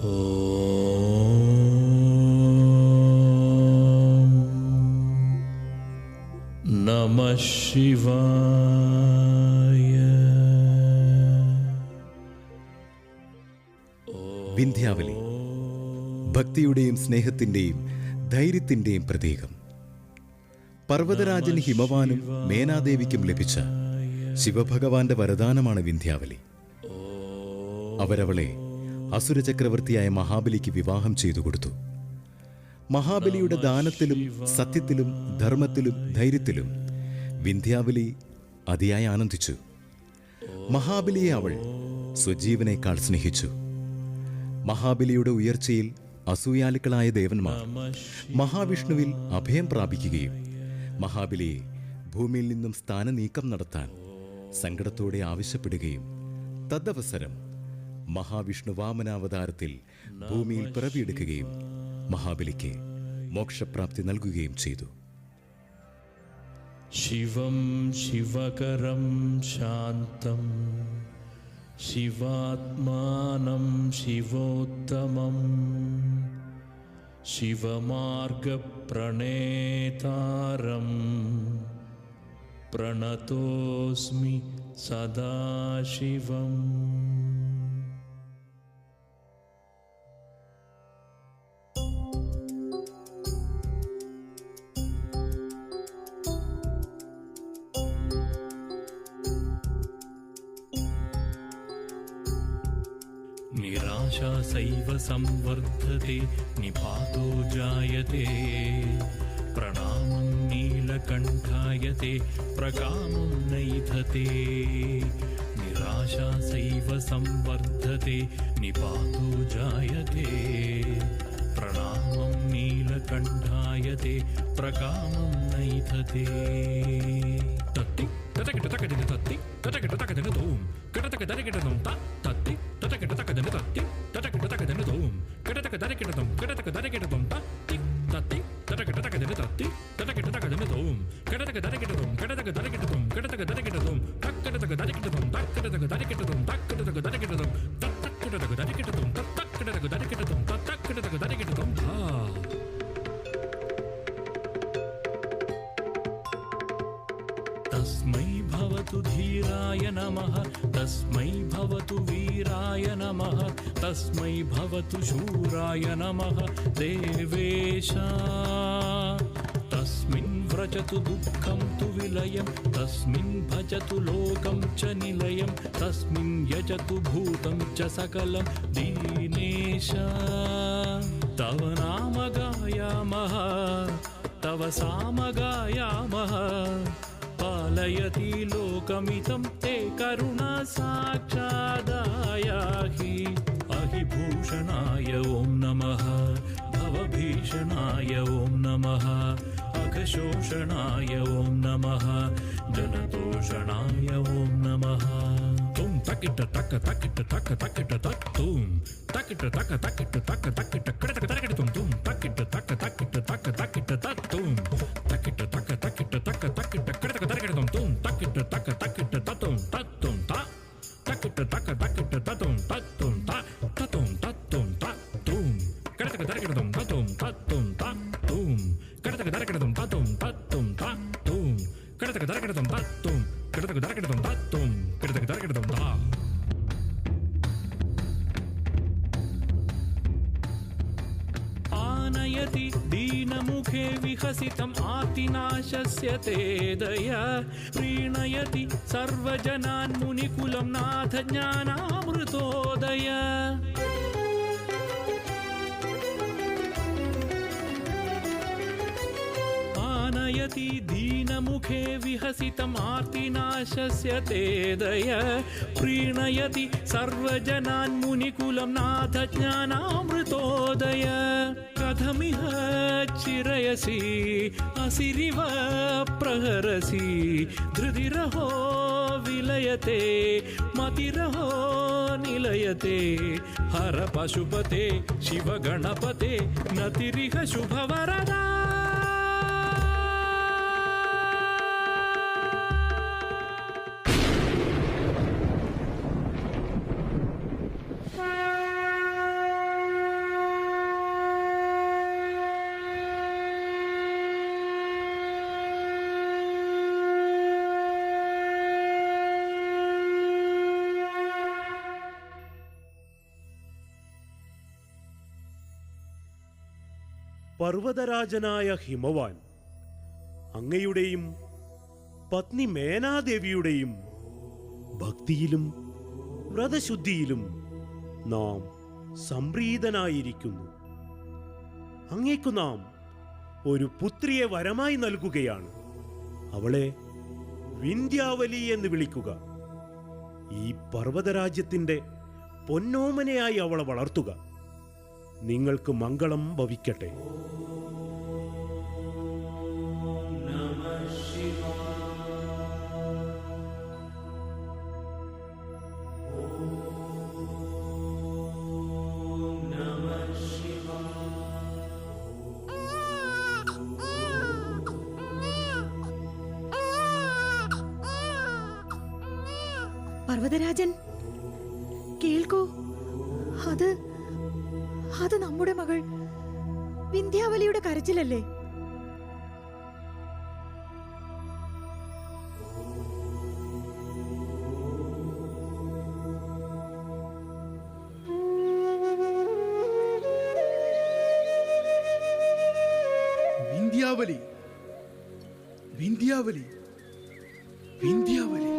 ഓം നമഃ ശിവായ. വിന്ധ്യാവലി ഭക്തിയുടെയും സ്നേഹത്തിന്റെയും ധൈര്യത്തിന്റെയും പ്രതീകം. പർവ്വതരാജന് ഹിമവാനും മേനാദേവിക്കും ലഭിച്ച ശിവഭഗവാന്റെ വരദാനമാണ് വിന്ധ്യാവലി. അവരവളെ അസുരചക്രവർത്തിയായ മഹാബലിക്ക് വിവാഹം ചെയ്തു കൊടുത്തു. മഹാബലിയുടെ ദാനത്തിലും സത്യത്തിലും ധർമ്മത്തിലും ധൈര്യത്തിലും വിന്ധ്യാവലി അതിയായി ആനന്ദിച്ചു. മഹാബലിയെ അവൾ സ്വജീവനേക്കാൾ സ്നേഹിച്ചു. മഹാബലിയുടെ ഉയർച്ചയിൽ അസൂയാലുക്കളായ ദേവന്മാർ മഹാവിഷ്ണുവിൽ അഭയം പ്രാപിക്കുകയും മഹാബലിയെ ഭൂമിയിൽ നിന്നും സ്ഥാനനീക്കം നടത്താൻ സങ്കടത്തോടെ ആവശ്യപ്പെടുകയും തദവസരം മഹാവിഷ്ണു വാമനാവതാരത്തിൽ ഭൂമിയിൽ പിറവിയെടുക്കുകയും മഹാബലിക്ക് മോക്ഷപ്രാപ്തി നൽകുകയും ചെയ്തു. ശിവം ശിവകരം ശാന്തം ശിവാത്മാനം ശിവോത്തമം ശിവമാർഗപ്രണേതാരം പ്രണതോസ്മി സദാശിവം. നിരാശാ സൈവ സംവർദ്ധതേ നിപാതോ ജായതേ പ്രണാമം നീലകണ്ഠായതേ പ്രകാമം നൈധതേ. നിരാശാ സൈവ സംവർദ്ധതേ നിപാതോ ജായതേ പ്രണാമം നീലകണ്ഠായതേ പ്രകാമം നൈധതേ. തത്തി തടകിട തകദിന തത്തി തടകിട തകദിന തോം കിടതക ദരകിട നോം തത്തി തടകിട തകദിന തത്തി തടകിട തകദിന തോം കിടതക ദരകിട തോം കിടതക ദരകിട തോം തത്തി തത്തി തടകിട തകദിന തത്തി തടകിട തകദിന തോം കിടതക ദരകിട തോം കിടതക ദരകിട തോം കിടതക ദരകിട തോം തക്കിടതക ദരകിട തോം തക്കിടതക ദരകിട തോം തക്കിടതക ദരകിട തോം തക്കിടതക ദരകിട തോം തക്കിടതക ദരകിട തോം തക്കിടതക ദരകിട തോം. തസ്മൈ ഭവതു ധീരായ നമഃ തസ്മൈ ഭവതു വീരായ നമഃ തസ്മൈ ഭവതു ശൂരായ നമഃ ദേവേശ. തസ്മിൻ വ്രജതു ദുഃഖം തു വിലയം തസ്മിൻ ഭജതു ലോകം ച നിലയം തസ്മിൻ യജതു ഭൂതം ച സകലം ദീനേശ. തവ നാമ ഗായാമഃ തവ സാമ ഗായാമഃ പാലയതി ലോകമിതം തേ കരുണാ സാക്ഷാദായാഹി. അഹിഭൂഷണായ ഓം നമഃ ഭവഭീഷണായ ഓം നമഃ അഘശോഷണായ ഓം നമഃ ജനതോഷണായ ഓം നമഃ. തും തക്കിട്ട തക്ക തക്കിട്ട തക്ക തക്കിട്ട തത്തും തക്കിട്ട തക്ക തക്കിട്ട തക്ക തക്കിട്ട കിടതക തരകിട തും തും തക്കിട്ട തക്ക തക്കിട്ട തക്ക തക്കിട്ട തത്തും തക്കിട്ട തക്ക തക്കിട്ട തക്ക തക്കിട്ട കിടതക തരകിട തും തും തക്കിട്ട തക്ക തക്കിട്ട തത്തും തത്തും ത തക്കിട്ട തക്ക തക്കിട്ട തത്തും തത്തും ത തത്തും തത്തും തത്തും കിടതക തരകിട തും തത്തും തത്തും തത്തും കിടതക തരകിട തും തത്തും തത്തും തത്തും കിടതക തരകിട തും തത്തും കിടതക തരകിട തും തത്തും കിടതക തരകിട തും ത. ആനയതി ദീനമുഖേ വിഹസിതം ആർത്തിനാശസ്യ തേ ദയാ പ്രീണയതി സർവജനാൻ മുനികുലം നാഥ ജ്ഞാനാമൃതോദയ. ആനയതി ദീനമുഖേ വിഹസിതം ആർത്തിനാശസ്യ തേ ദയാ പ്രീണയതി സർവജനാൻ മുനികുലം നാഥ ജ്ഞാനാമൃതോദയ. കഥമിഹ ചിരയസി അസിരിവ പ്രഹരസി ധൃതിരഹോ വിലയത്തെ മതിരഹോ നിലയത്തെ. ഹര പശുപത്തെ ശിവ ഗണപത്തെ നതിരിഹ ശുഭവരദാ. പർവ്വതരാജനായ ഹിമവാൻ, അങ്ങയുടെയും പത്നി മേനാദേവിയുടെയും ഭക്തിയിലും വ്രതശുദ്ധിയിലും നാം സംപ്രീതനായിരിക്കുന്നു. അങ്ങേക്കു നാം ഒരു പുത്രിയെ വരമായി നൽകുകയാണ്. അവളെ വിന്ധ്യാവലി എന്ന് വിളിക്കുക. ഈ പർവ്വതരാജ്യത്തിൻ്റെ പൊന്നോമനയായി അവളെ വളർത്തുക. നിങ്ങൾക്ക് മംഗളം ഭവിക്കട്ടെ. പർവ്വതരാജൻ, കേൾക്കൂ. അത് നമ്മുടെ മകൾ വിന്ധ്യാവലിയുടെ കരച്ചിലല്ലേ? വിന്ധ്യാവലി, വിന്ധ്യാവലി, വിന്ധ്യാവലി.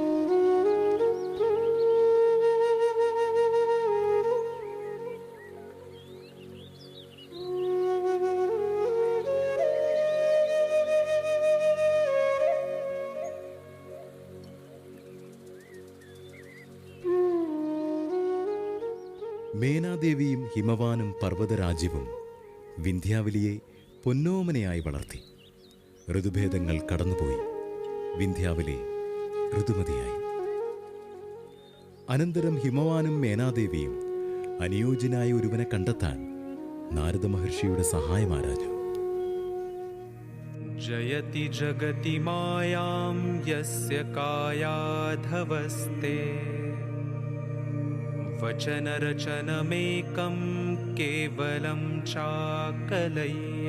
മേനാദേവിയും ഹിമവാനും പർവ്വതരാജ്യവും വിന്ധ്യാവലിയെ പൊന്നോമനയായി വളർത്തി. ഋതുഭേദങ്ങൾ കടന്നുപോയി. വിന്ധ്യാവലി ഋതുമതിയായി. അനന്തരം ഹിമവാനും മേനാദേവിയും അനുയോജ്യനായ ഒരുവനെ കണ്ടെത്താൻ നാരദ മഹർഷിയുടെ സഹായം ആരാഞ്ഞു. ജയതി ജഗതി മായാം യസ്യ കായാധവസ്തേ വചനരചനമേകം കേവലം ചാകലയ്യ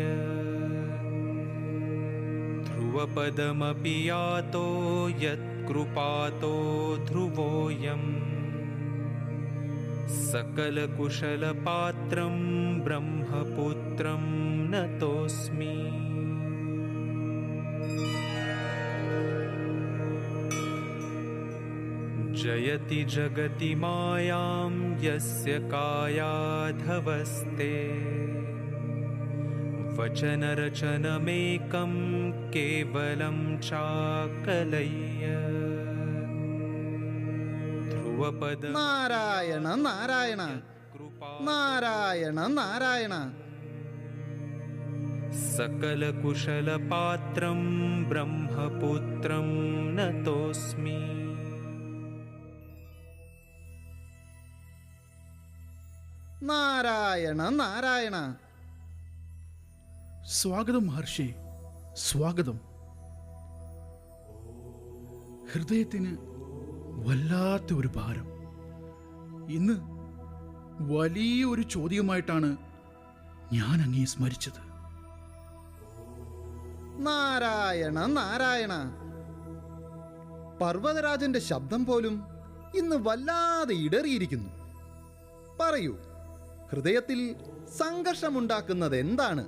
ധ്രുവപദമപി യാതോ യത്കൃപാതോ ധ്രുവോയം സകലകുശലപാത്രം ബ്രഹ്മപുത്രം നതോസ്മി. जयति जगति मायां यस्य कायाधवस्ते वचनरचनमेकं केवलं चाकलय्य ध्रुवपद. നാരായണ നാരായണ നാരായണ നാരായണ. सकलकुशलपात्रं ब्रह्मपुत्रं नतोऽस्मि. നാരായണ നാരായണ. സ്വാഗതം മഹർഷി, സ്വാഗതം. ഹൃദയത്തിന് വല്ലാത്ത ഒരു ഭാരം. ഇന്ന് വലിയൊരു ചോദ്യമായിട്ടാണ് ഞാൻ അങ്ങയെ സ്മരിച്ചത്. നാരായണ നാരായണ. പർവ്വതരാജന്റെ ശബ്ദം പോലും ഇന്ന് വല്ലാതെ ഇടറിയിരിക്കുന്നു. പറയൂ, ഹൃദയത്തിൽ സംഘർഷമുണ്ടാക്കുന്നത് എന്താണ്?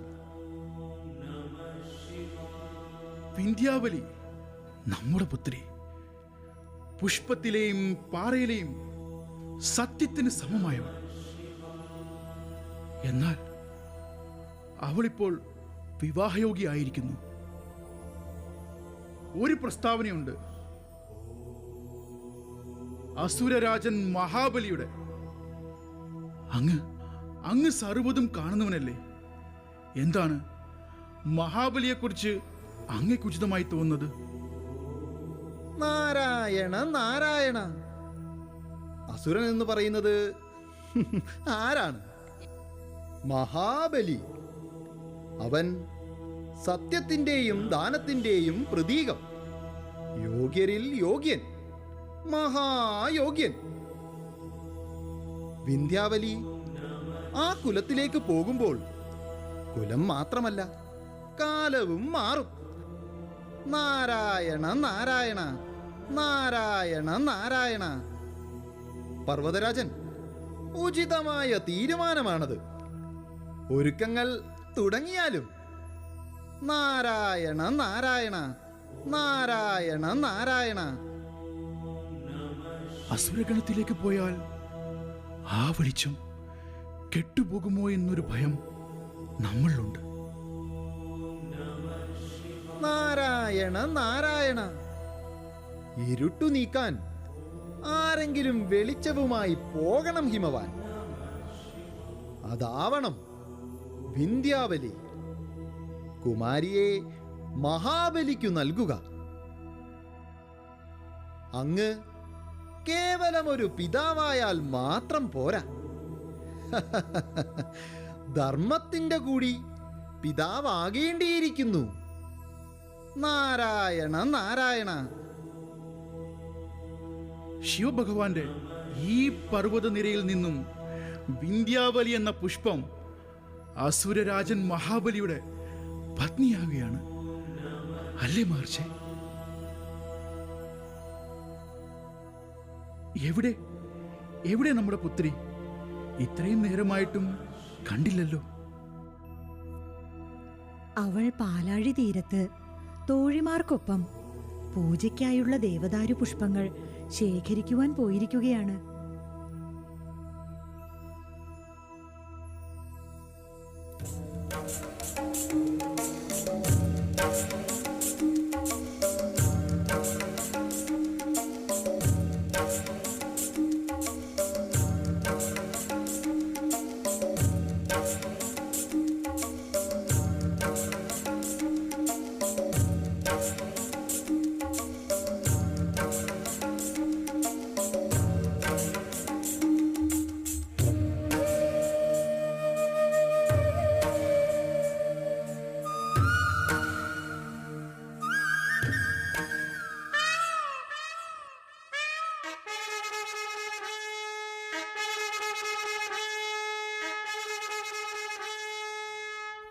വിന്ധ്യാവലി നമ്മുടെ പുത്രി. പുഷ്പത്തിലെയും പാറയിലെയും സത്യത്തിന് സമമായവൾ. എന്നാൽ അവളിപ്പോൾ വിവാഹയോഗ്യയായിരിക്കുന്നു. ഒരു പ്രസ്താവനയുണ്ട്. അസുരരാജൻ മഹാബലിയുടെ. അങ്ങ് സർവ്വതും കാണുന്നവനല്ലേ? എന്താണ് മഹാബലിയെക്കുറിച്ച് അങ്ങേക്ക് ഉചിതമായി തോന്നുന്നത്? നാരായണ നാരായണ. അസുരൻ എന്ന് പറയുന്നത് ആരാണ്? മഹാബലി. അവൻ സത്യത്തിൻ്റെയും ദാനത്തിൻ്റെയും പ്രതീകം. യോഗ്യരിൽ യോഗ്യൻ, മഹായോഗ്യൻ. വിന്ധ്യാവലി ആ കുലത്തിലേക്ക് പോകുമ്പോൾ കുലം മാത്രമല്ല, കാലവും മാറും. നാരായണ നാരായണ നാരായണ നാരായണ. പർവ്വതരാജൻ, ഉചിതമായ തീരുമാനമാണത്. ഒരുക്കങ്ങൾ തുടങ്ങിയാലും നാരായണ നാരായണ നാരായണ നാരായണ. അസുരഗണത്തിലേക്ക് പോയാൽ ആ വെളിച്ചം കെട്ടുപോകുമോ എന്നൊരു ഭയം നമ്മളിലുണ്ട്. നാരായണ നാരായണ. ഇരുട്ടു നീക്കാൻ ആരെങ്കിലും വെളിച്ചവുമായി പോകണം ഹിമവാൻ. അതാവണം വിന്ധ്യാവലി. കുമാരിയെ മഹാബലിക്കു നൽകുക. അങ്ങ് കേവലം ഒരു പിതാവായാൽ മാത്രം പോരാ, ധർമ്മത്തിന്റെ കൂടി പിതാവാകേണ്ടിയിരിക്കുന്നു. നാരായണ നാരായണ. ശിവഭഗവാന്റെ ഈ പർവ്വതനിരയിൽ നിന്നും വിന്ധ്യാവലി എന്ന പുഷ്പം അസുരരാജൻ മഹാബലിയുടെ പത്നിയാകുകയാണ്, അല്ലേ മഹർഷി? എവിടെ എവിടെ നമ്മുടെ പുത്രി? ഇത്രയും നേരമായിട്ടും കണ്ടില്ലല്ലോ. അവൾ പാലാഴി തീരത്ത് തോഴിമാർക്കൊപ്പം പൂജയ്ക്കായുള്ള ദേവദാരു പുഷ്പങ്ങൾ ശേഖരിക്കുവാൻ പോയിരിക്കുകയാണ്.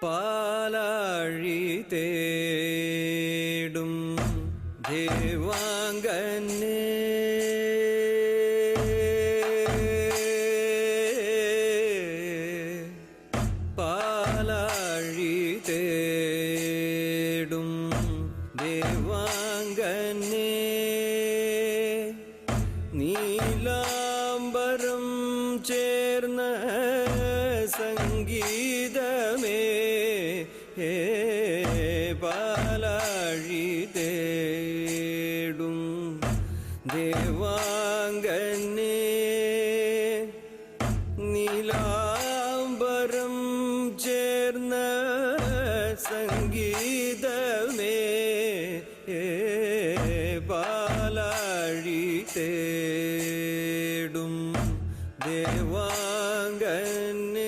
പാലാഴി തേടും ദേവാംഗനെ പാലാഴി തേടും ദേവാംഗനെ നീലാംബരം ചേർന്ന സംഗീതമേ പാലാഴി തേടും ദേവാംഗനെ നീലാംബരം ചേർന്ന സംഗീതമേ പാലാഴി തേടും ദേവാംഗനെ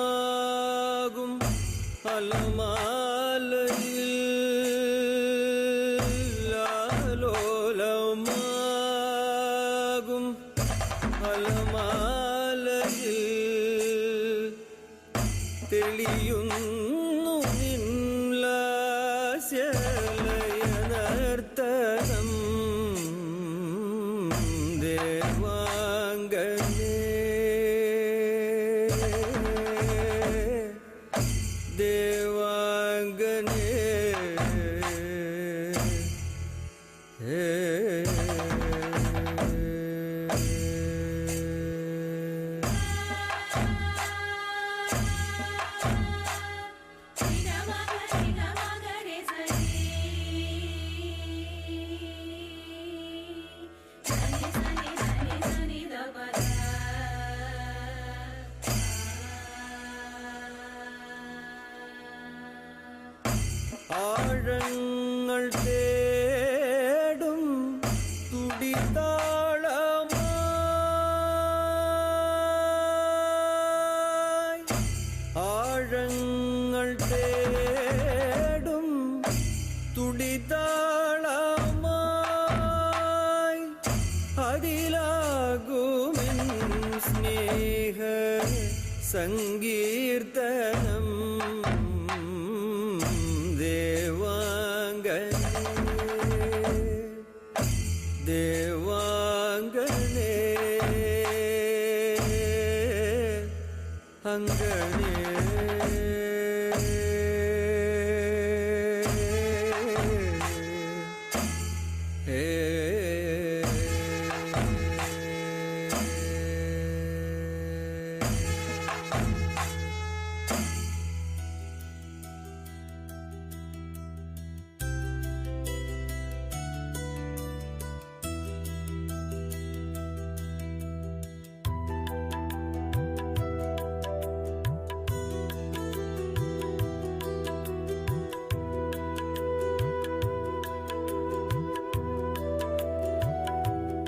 ആലോലമാകും അലമാലയിൽ ആലോലമാകും അലമാലയിൽ തെളിയുന്നു നിൻ ലാസ്യലയനർത്തനം ദേവാംഗനെ ദേവാംഗനെ ആഴങ്ങൾ തേടും ആഴങ്ങൾ തേടും തുടിതാളമായി അതിലാകുമെൻ സ്നേഹ സങ്കീർത്തനം ദേവാംഗനേ അംഗനേ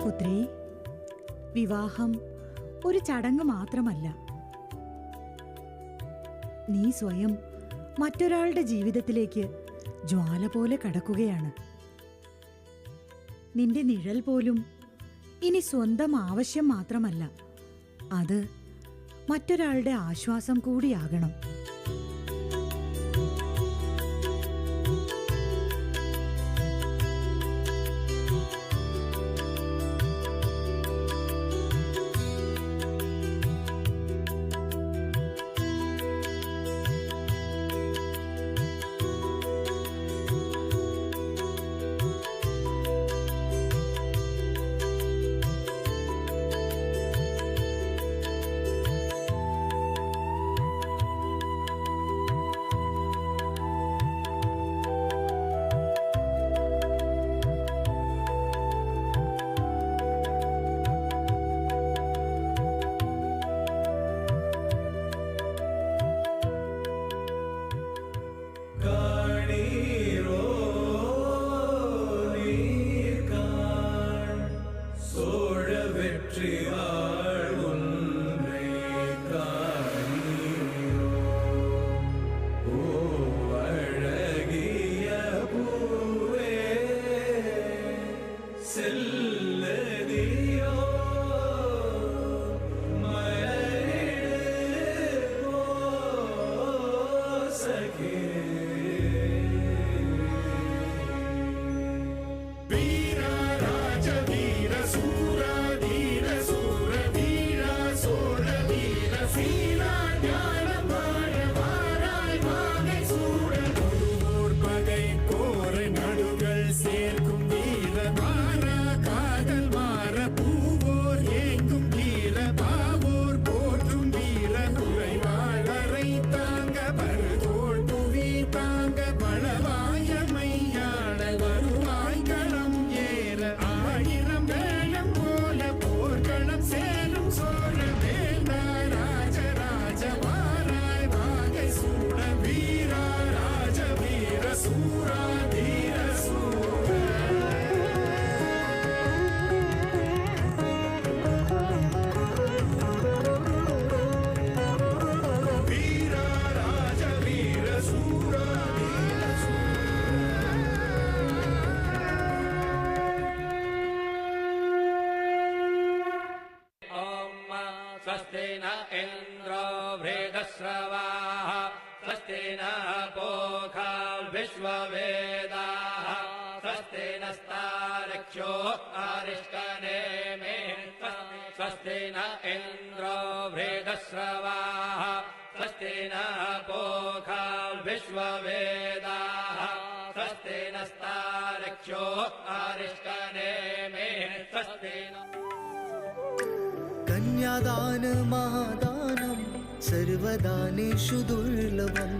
പുത്രി, വിവാഹം ഒരു ചടങ്ങ് മാത്രമല്ല. നീ സ്വയം മറ്റൊരാളുടെ ജീവിതത്തിലേക്ക് ജ്വാല പോലെ കടക്കുകയാണ്. നിന്റെ നിഴൽ പോലും ഇനി സ്വന്തം ആവശ്യം മാത്രമല്ല, അത് മറ്റൊരാളുടെ ആശ്വാസം കൂടിയാകണം. स्वस्ति न इन्द्रो वृद्धश्रवाः स्वस्ति नः पूषा विश्ववेदाः स्वस्ति नस्तार्क्ष्यो अरिष्टनेमिः स्वस्ति न इन्द्रो वृद्धश्रवाः स्वस्ति नः पूषा विश्ववेदाः स्वस्ति नस्तार्क्ष्यो अरिष्टनेमिः स्वस्ति कन्यादानमहादानं सर्वदानेषु दुर्लभं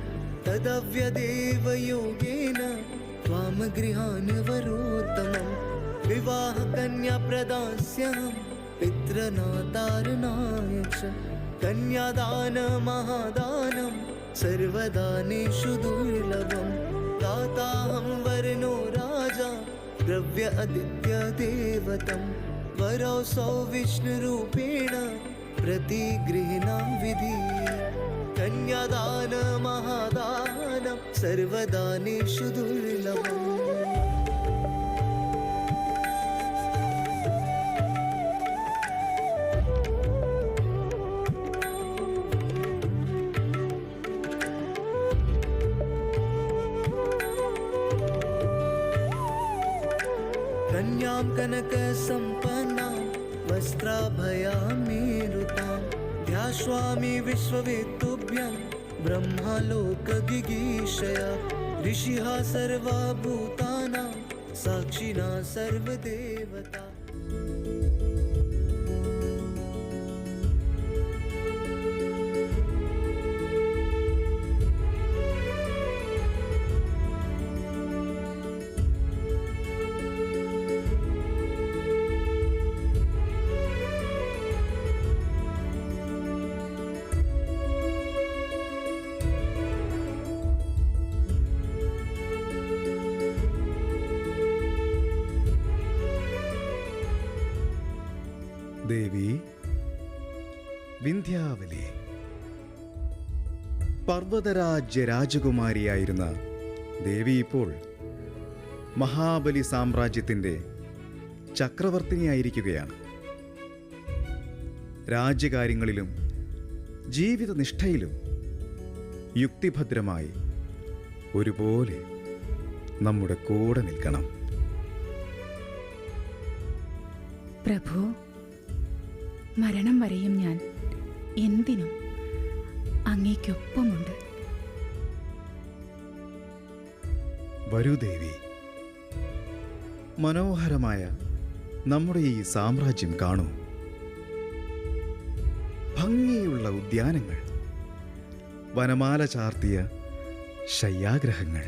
तदव्यदेवयोगेन त्वामगृहान् वरोत्तमं विवाहकन्याप्रदास्यहं पितृनातारणाय च कन्यादानमहादानं सर्वदानेषु दुर्लभं दाताहं वर्णो राजा द्रव्य आदित्यदेवतम् वरौसौ विष्णुरूपेण प्रतिगृह्णां विधि कन्यादानमहादानं सर्वदानेषु दुर्लभम् कन्यां कनकसम्पन्नां वस्त्राभयामेरुतां ध्यास्वामि विश्ववेत्तुभ्यं ब्रह्मलोकगिगीषया ऋषिः सर्वा भूतानां साक्षिणा सर्वदेवता ദേവി വിന്ധ്യാവലി. പർവ്വതരാജ്യ രാജകുമാരിയായിരുന്ന ദേവി ഇപ്പോൾ മഹാബലി സാമ്രാജ്യത്തിൻ്റെ ചക്രവർത്തിനിയായിരിക്കുകയാണ്. രാജ്യകാര്യങ്ങളിലും ജീവിതനിഷ്ഠയിലും യുക്തിഭദ്രമായി ഒരുപോലെ നമ്മുടെ കൂടെ നിൽക്കണം. പ്രഭു, മരണം വരെയും ഞാൻ എന്തിനും അങ്ങേക്കൊപ്പമുണ്ട്. വരൂ ദേവി, മനോഹരമായ നമ്മുടെ ഈ സാമ്രാജ്യം കാണൂ. ഭംഗിയുള്ള ഉദ്യാനങ്ങൾ, വനമാല ചാർത്തിയ ശയ്യാഗ്രഹങ്ങൾ,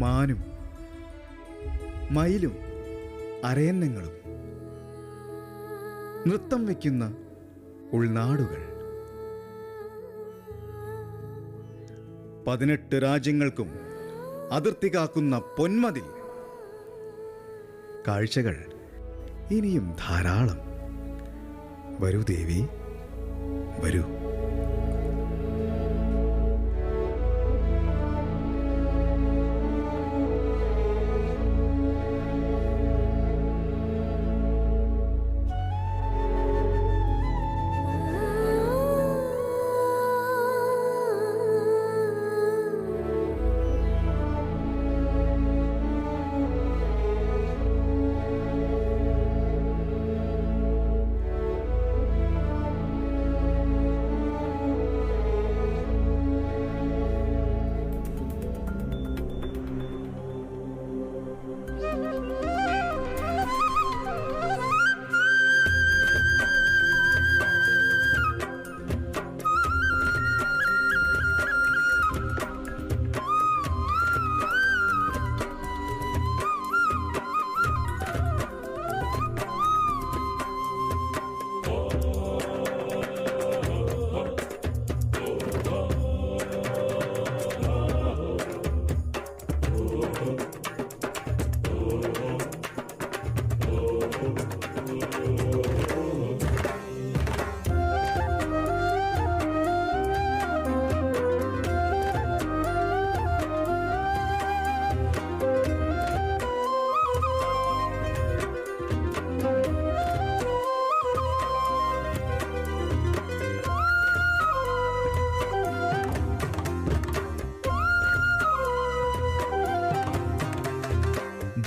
മാനും മയിലും അരയന്നങ്ങളും, നൃത്തം വയ്ക്കുന്ന ഉൾനാടുകൾ, 18 രാജ്യങ്ങൾക്കും അതിർത്തി കാക്കുന്ന പൊന്മതിൽ, കാഴ്ചകൾ ഇനിയും ധാരാളം. വരൂ ദേവി, വരൂ.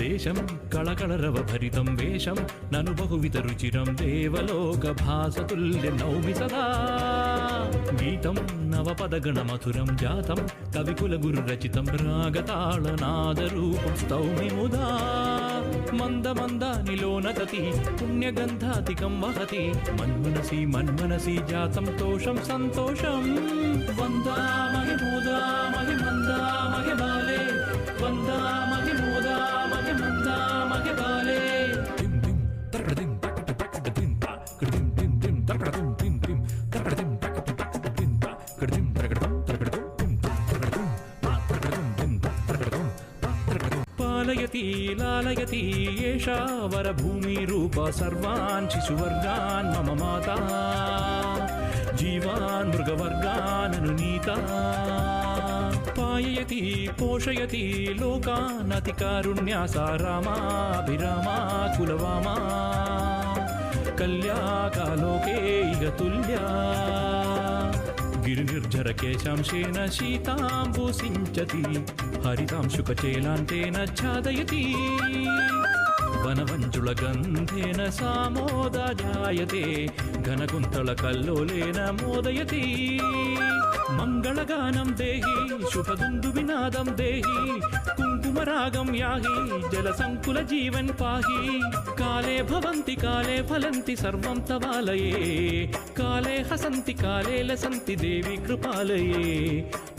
దేశం కళకళరవభరితం వేషం నను బహువిధ రుచిరం దేవలోకభాసతుల్య నౌమి సదా గీతం నవపదగణ మధురం జాతం కవికుల గురు రచితం రాగతాళనాదరూపం స్తౌమి ముదా మంద మందానిలోనతతి పుణ్యగంధాతికం వహతి మన్మనసి మన్మనసి జాతం తోషం సంతోషం వందామహి మోదామహి మందామహి బాలే వందామహి మోదామహి మందామహి బాలే దిం దిం తరకడిం తకట దిం కడిం దిం దిం తరకడిం దిం దిం తరకడిం తకట దిం కడిం తరకడిం తరకడిం దిం తరకడిం తరకడిం దిం తరకడిం తరకడిం పాలయతి లాలయతి ఏషా వరభూమి రూప సర్వాన్ శిశువర్గాన్ మమ మాతా जीवान् मृगवर्गान् अनुनीता पाययति पोषयति लोकान् अतिकारुण्या सा रामाभिरामा कुलवामा कल्याकालोके इह तुल्या गिरिनिर्झरकेशांशेन शीताम्बुसिञ्चति हरितांशुकचेलान्तेन छादयति वनवञ्चुलगन्धेन सामोदा जायते घनकुन्तलकल्लोलेन मोदयति मङ्गलगानं देहि शुभदुन्दुविनादं देहि कुङ्कुमरागं याहि जलसङ्कुलजीवन् पाहि काले भवन्ति काले फलन्ति सर्वं तवालये काले हसन्ति काले लसन्ति देवी कृपालये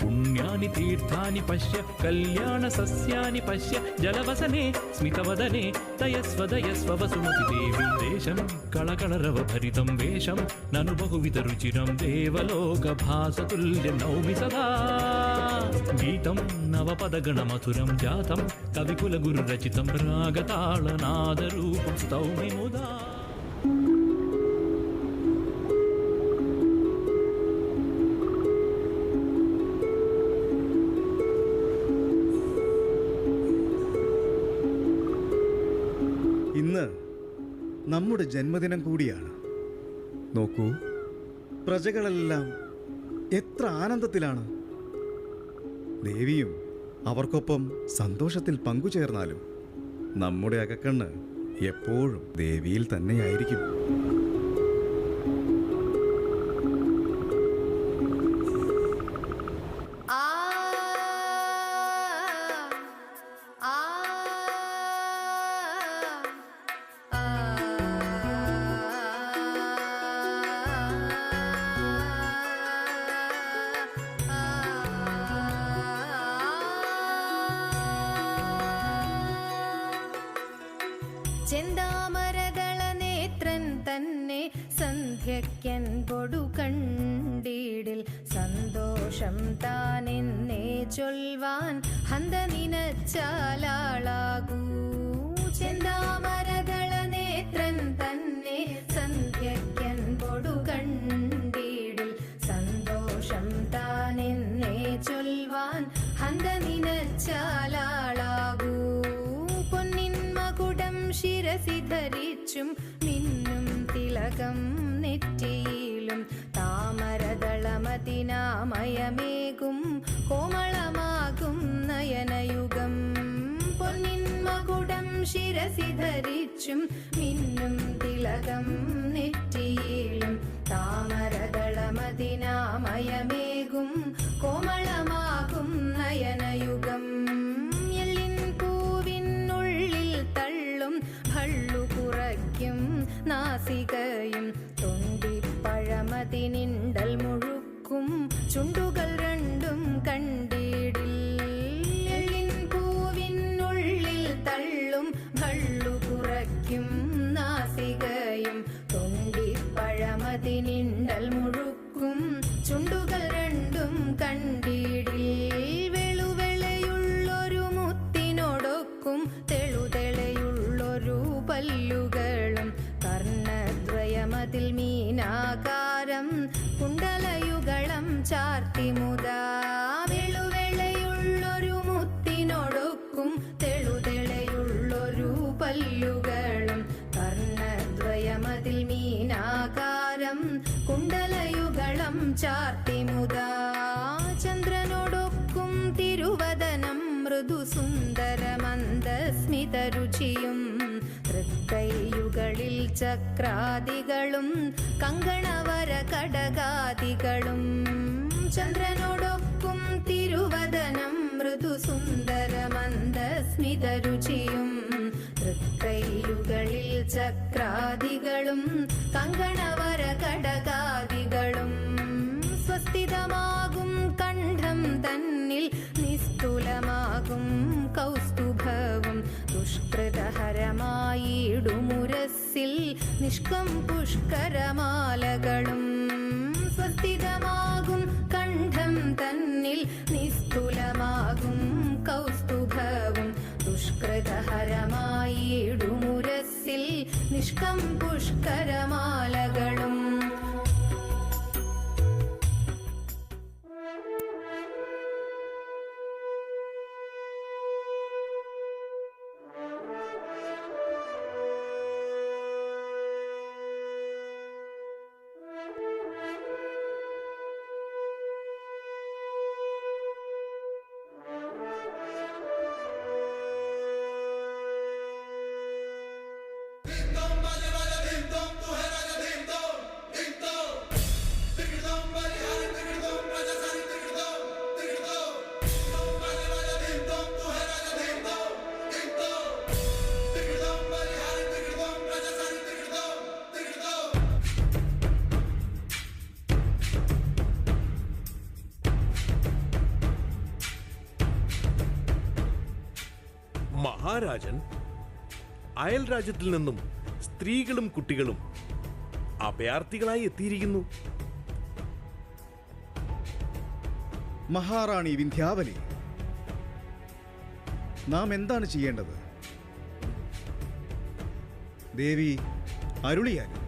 पुण्यानि तीर्थानि पश्य कल्याणसस्यानि पश्य जलवसने स्मितवदने दयस्व वसुमति देवी देशं कळकळरवभरितं वेषं ननु बहुविधरुचिरं देवलोकभासतुल्यं नौमि सदा गीतं नवपदगणमधुरं जातं कविकुलगुरुरचितं रागताळनादरूपं स्तौमि मुदा ഇന്ന് നമ്മുടെ ജന്മദിനം കൂടിയാണ്. നോക്കൂ, പ്രജകളെല്ലാം എത്ര ആനന്ദത്തിലാണ്. ദേവിയും അവർക്കൊപ്പം സന്തോഷത്തിൽ പങ്കുചേർന്നാലും നമ്മുടെ അകക്കണ്ണ് എപ്പോഴും ദേവിയിൽ തന്നെയായിരിക്കും. ചെന്താമരദള നേത്രൻ തന്നെ സന്ധ്യയ്ക്കൻ പൊടു കണ്ടീടിൽ സന്തോഷം താനെന്നേ ചൊൽവാൻ ഹന്ത നിനച്ചാലാളാകൂ. ചെന്താമരദള നേത്രൻ തന്നെ സന്ധ്യയ്ക്കൻ പൊടു കണ്ടീടിൽ സന്തോഷം താനെന്നേ ചൊൽവാൻ ഹന്ത നിനച്ചാലാളാകൂ. ശിരസി ധരിച്ചും മിന്നും തിലകം നെറ്റിയിലും താമരദളമതിനാമയമേകും കോമളമാകും നയനയുഗം. പൊന്നിൻ മകുടം ശിരസി ധരിച്ചും മിന്നും തിലകം നെറ്റിയിലും താമരദളമതിനാമയമേകും കോമളമാകും നയനയുഗം. ഭള്ളു കുറയ്ക്കും നാസികയും തൊണ്ടിപ്പഴമതിനിണ്ടൽ മുഴുക്കും ചുണ്ടുകൾ രണ്ടും കണ്ടിടിൽ. എള്ളിൻ പൂവിനുള്ളിൽ തള്ളും ഭള്ളു കുറയ്ക്കും നാസികയും തൊണ്ടിപ്പഴമതിനിണ്ടൽ മുഴുക്കും ചുണ്ടുകൾ രണ്ടും കണ്ടിടിൽ. വെളുവെളയുള്ളൊരു മുത്തിനോടൊക്കും തെളുതെളയുള്ളൊരു പല്ലുകളും കർണദ്വയമതിൽ മീനാകാരം കുണ്ടലയുഗളം ചാർത്തിമുതാ. വെളുവെളയുള്ളൊരു മുത്തിനോടൊക്കും തെളുതെളയുള്ളൊരു പല്ലുകളും കർണദ്വയമതിൽ മീനാകാരം കുണ്ടലയുഗളം ചാർത്തിമുതാ. ചന്ദ്രനോടൊക്കും തിരുവദനം മൃദു സുന്ദരമന്ദസ്മിതരുചിയും തൃക്കൈയുകളിൽ ചക്രാദികളും കങ്കണവര കടകാദികളും. ചന്ദ്രനോടൊക്കും തിരുവദനം മൃദു സുന്ദരമന്ദസ്മിതരുചിയും തൃക്കൈയുകളിൽ ചക്രാദികളും കങ്കണവര കടകാദികളും. സ്വസ്ഥിതമാകും കണ്ഠം തന്നിൽ നിസ്തുലമാകും കൗസ്തുഭവും ദുഷ്കൃതഹരമായിടുമുരസ്സിൽ നിഷ്കം പുഷ്കരമാലകളും. സ്വസ്ഥിതമാകും കണ്ഠം തന്നിൽ നിസ്തുലമാകും കൗസ്തുഭവും ദുഷ്കൃതഹരമായിടുമുരസ്സിൽ നിഷ്കം പുഷ്കരമാലകളും. മഹാരാജൻ അയൽ രാജ്യത്തിൽ നിന്നും സ്ത്രീകളും കുട്ടികളും അഭയാർത്ഥികളായി എത്തിയിരിക്കുന്നു. മഹാറാണി വിന്ധ്യാവലി, നാം എന്താണ് ചെയ്യേണ്ടത്? ദേവി അരുളിയാലും.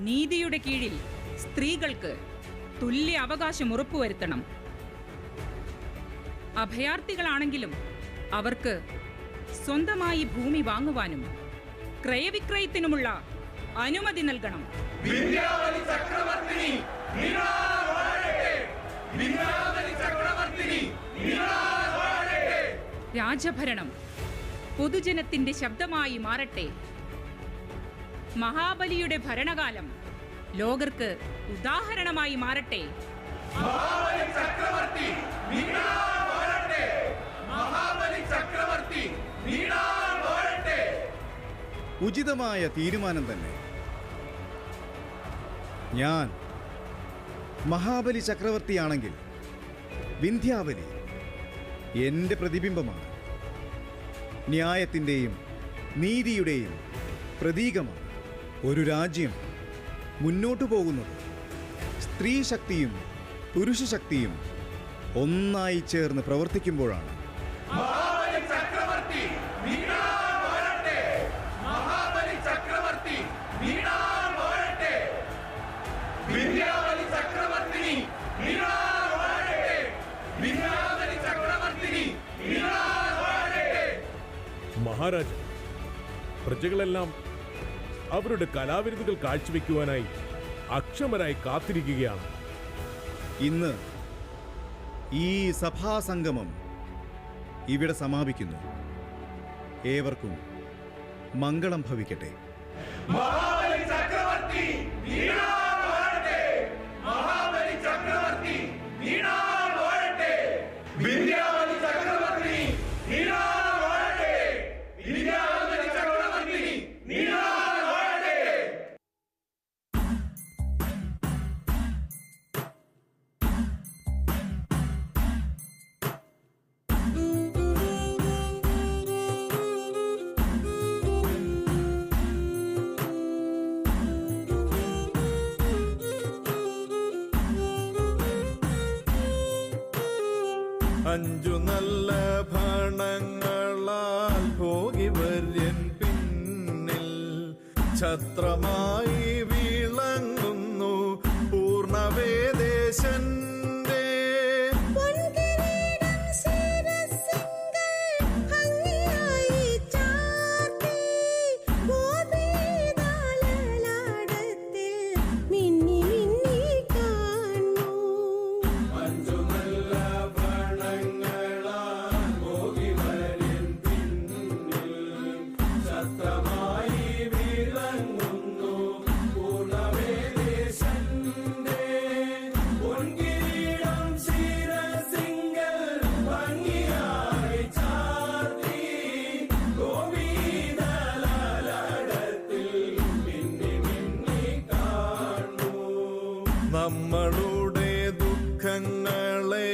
നീതിയുടെ കീഴിൽ സ്ത്രീകൾക്ക് തുല്യ അവകാശം ഉറപ്പുവരുത്തണം. അഭയാർത്ഥികളാണെങ്കിലും അവർക്ക് സ്വന്തമായി ഭൂമി വാങ്ങുവാനും ക്രയവിക്രയത്തിനുമുള്ള അനുമതി നൽകണം. രാജഭരണം പൊതുജനത്തിന്റെ ശബ്ദമായി മാറട്ടെ. മഹാബലിയുടെ ഭരണകാലം ലോകർക്ക് ഉദാഹരണമായി മാറട്ടെ. ഉചിതമായ തീരുമാനം തന്നെ. ഞാൻ മഹാബലി ചക്രവർത്തിയാണെങ്കിൽ വിന്ധ്യാവലി എൻ്റെ പ്രതിബിംബമാണ്, ന്യായത്തിൻ്റെയും നീതിയുടെയും പ്രതീകമാണ്. ഒരു രാജ്യം മുന്നോട്ടു പോകുന്നത് സ്ത്രീ ശക്തിയും പുരുഷ ശക്തിയും ഒന്നായി ചേർന്ന് പ്രവർത്തിക്കുമ്പോഴാണ്. മഹാരാജൻ, പ്രജകളെല്ലാം അവരുടെ കലാവിരുതുകൾ കാഴ്ചവെക്കുവാനായി അക്ഷമരായി കാത്തിരിക്കുകയാണ്. ഇന്ന് ഈ സഭാസംഗമം ഇവിടെ സമാപിക്കുന്നു. ഏവർക്കും മംഗളം ഭവിക്കട്ടെ. അഞ്ചു നല്ല ഭണങ്ങളാൽ ഭോഗിവര്യൻ പിന്നിൽ ഛത്രമായി വിളങ്ങുന്നു പൂർണ്ണവേദേശൻ. നമ്മളുടെ ദുഃഖങ്ങളെ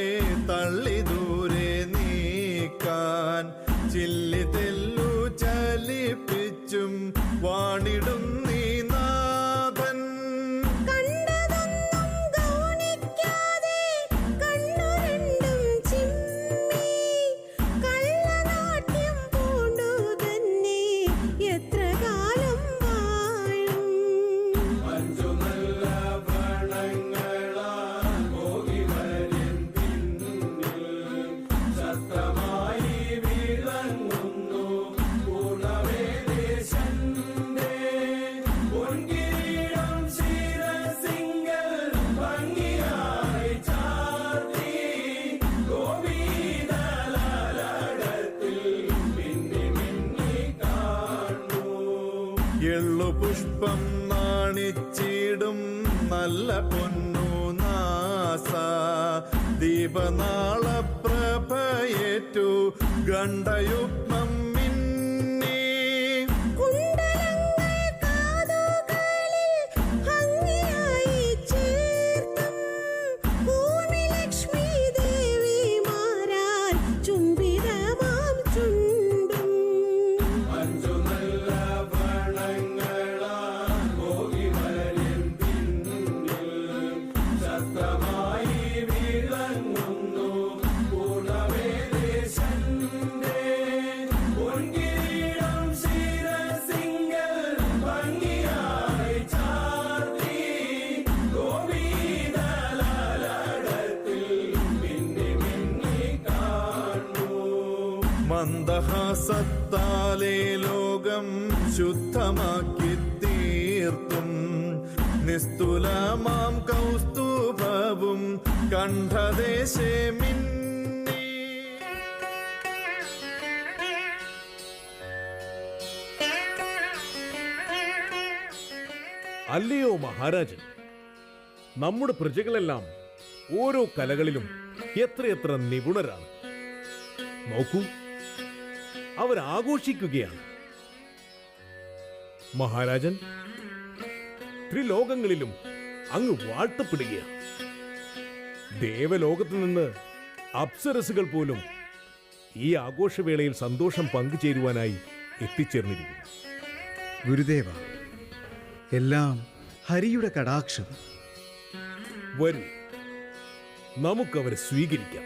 തള്ളി ദൂരെ നീക്കാൻ ചില്ലി തെല്ലു ചലിപ്പിച്ചും വാണിടും നീ നാഥൻ. എള്ളുപുഷ്പം നാണിച്ചിടും നല്ല പൊന്നു നാസ ദീപനാള പ്രഭയേറ്റു ഗണ്ഡയുഗ്മം മിന്നി. കാതുകളിൽ ഭംഗിയായി ചേർത്തും മന്ദഹാസത്താലേ ലോകം ശുദ്ധമാക്കി തീർത്തും നിസ്തുലമാം കൗസ്തുഭവും കണ്ഠദേശേ മിന്നി. അല്ലയോ മഹാരാജൻ, നമ്മുടെ പ്രജകളെല്ലാം ഓരോ കലകളിലും എത്രയെത്ര നിപുണരാണ്. നോക്കൂ, അവരാഘോഷിക്കുകയാണ്. മഹാരാജൻ, ത്രിലോകങ്ങളിലും അങ്ങ് വാഴ്ത്തപ്പെടുകയാണ്. ദേവലോകത്ത് നിന്ന് അപ്സരസുകൾ പോലും ഈ ആഘോഷവേളയിൽ സന്തോഷം പങ്കുചേരുവാനായി എത്തിച്ചേർന്നിരിക്കുന്നു. ഗുരുദേവ, എല്ലാം ഹരിയുടെ കടാക്ഷം. വരൂ, നമുക്കവരെ സ്വീകരിക്കാം.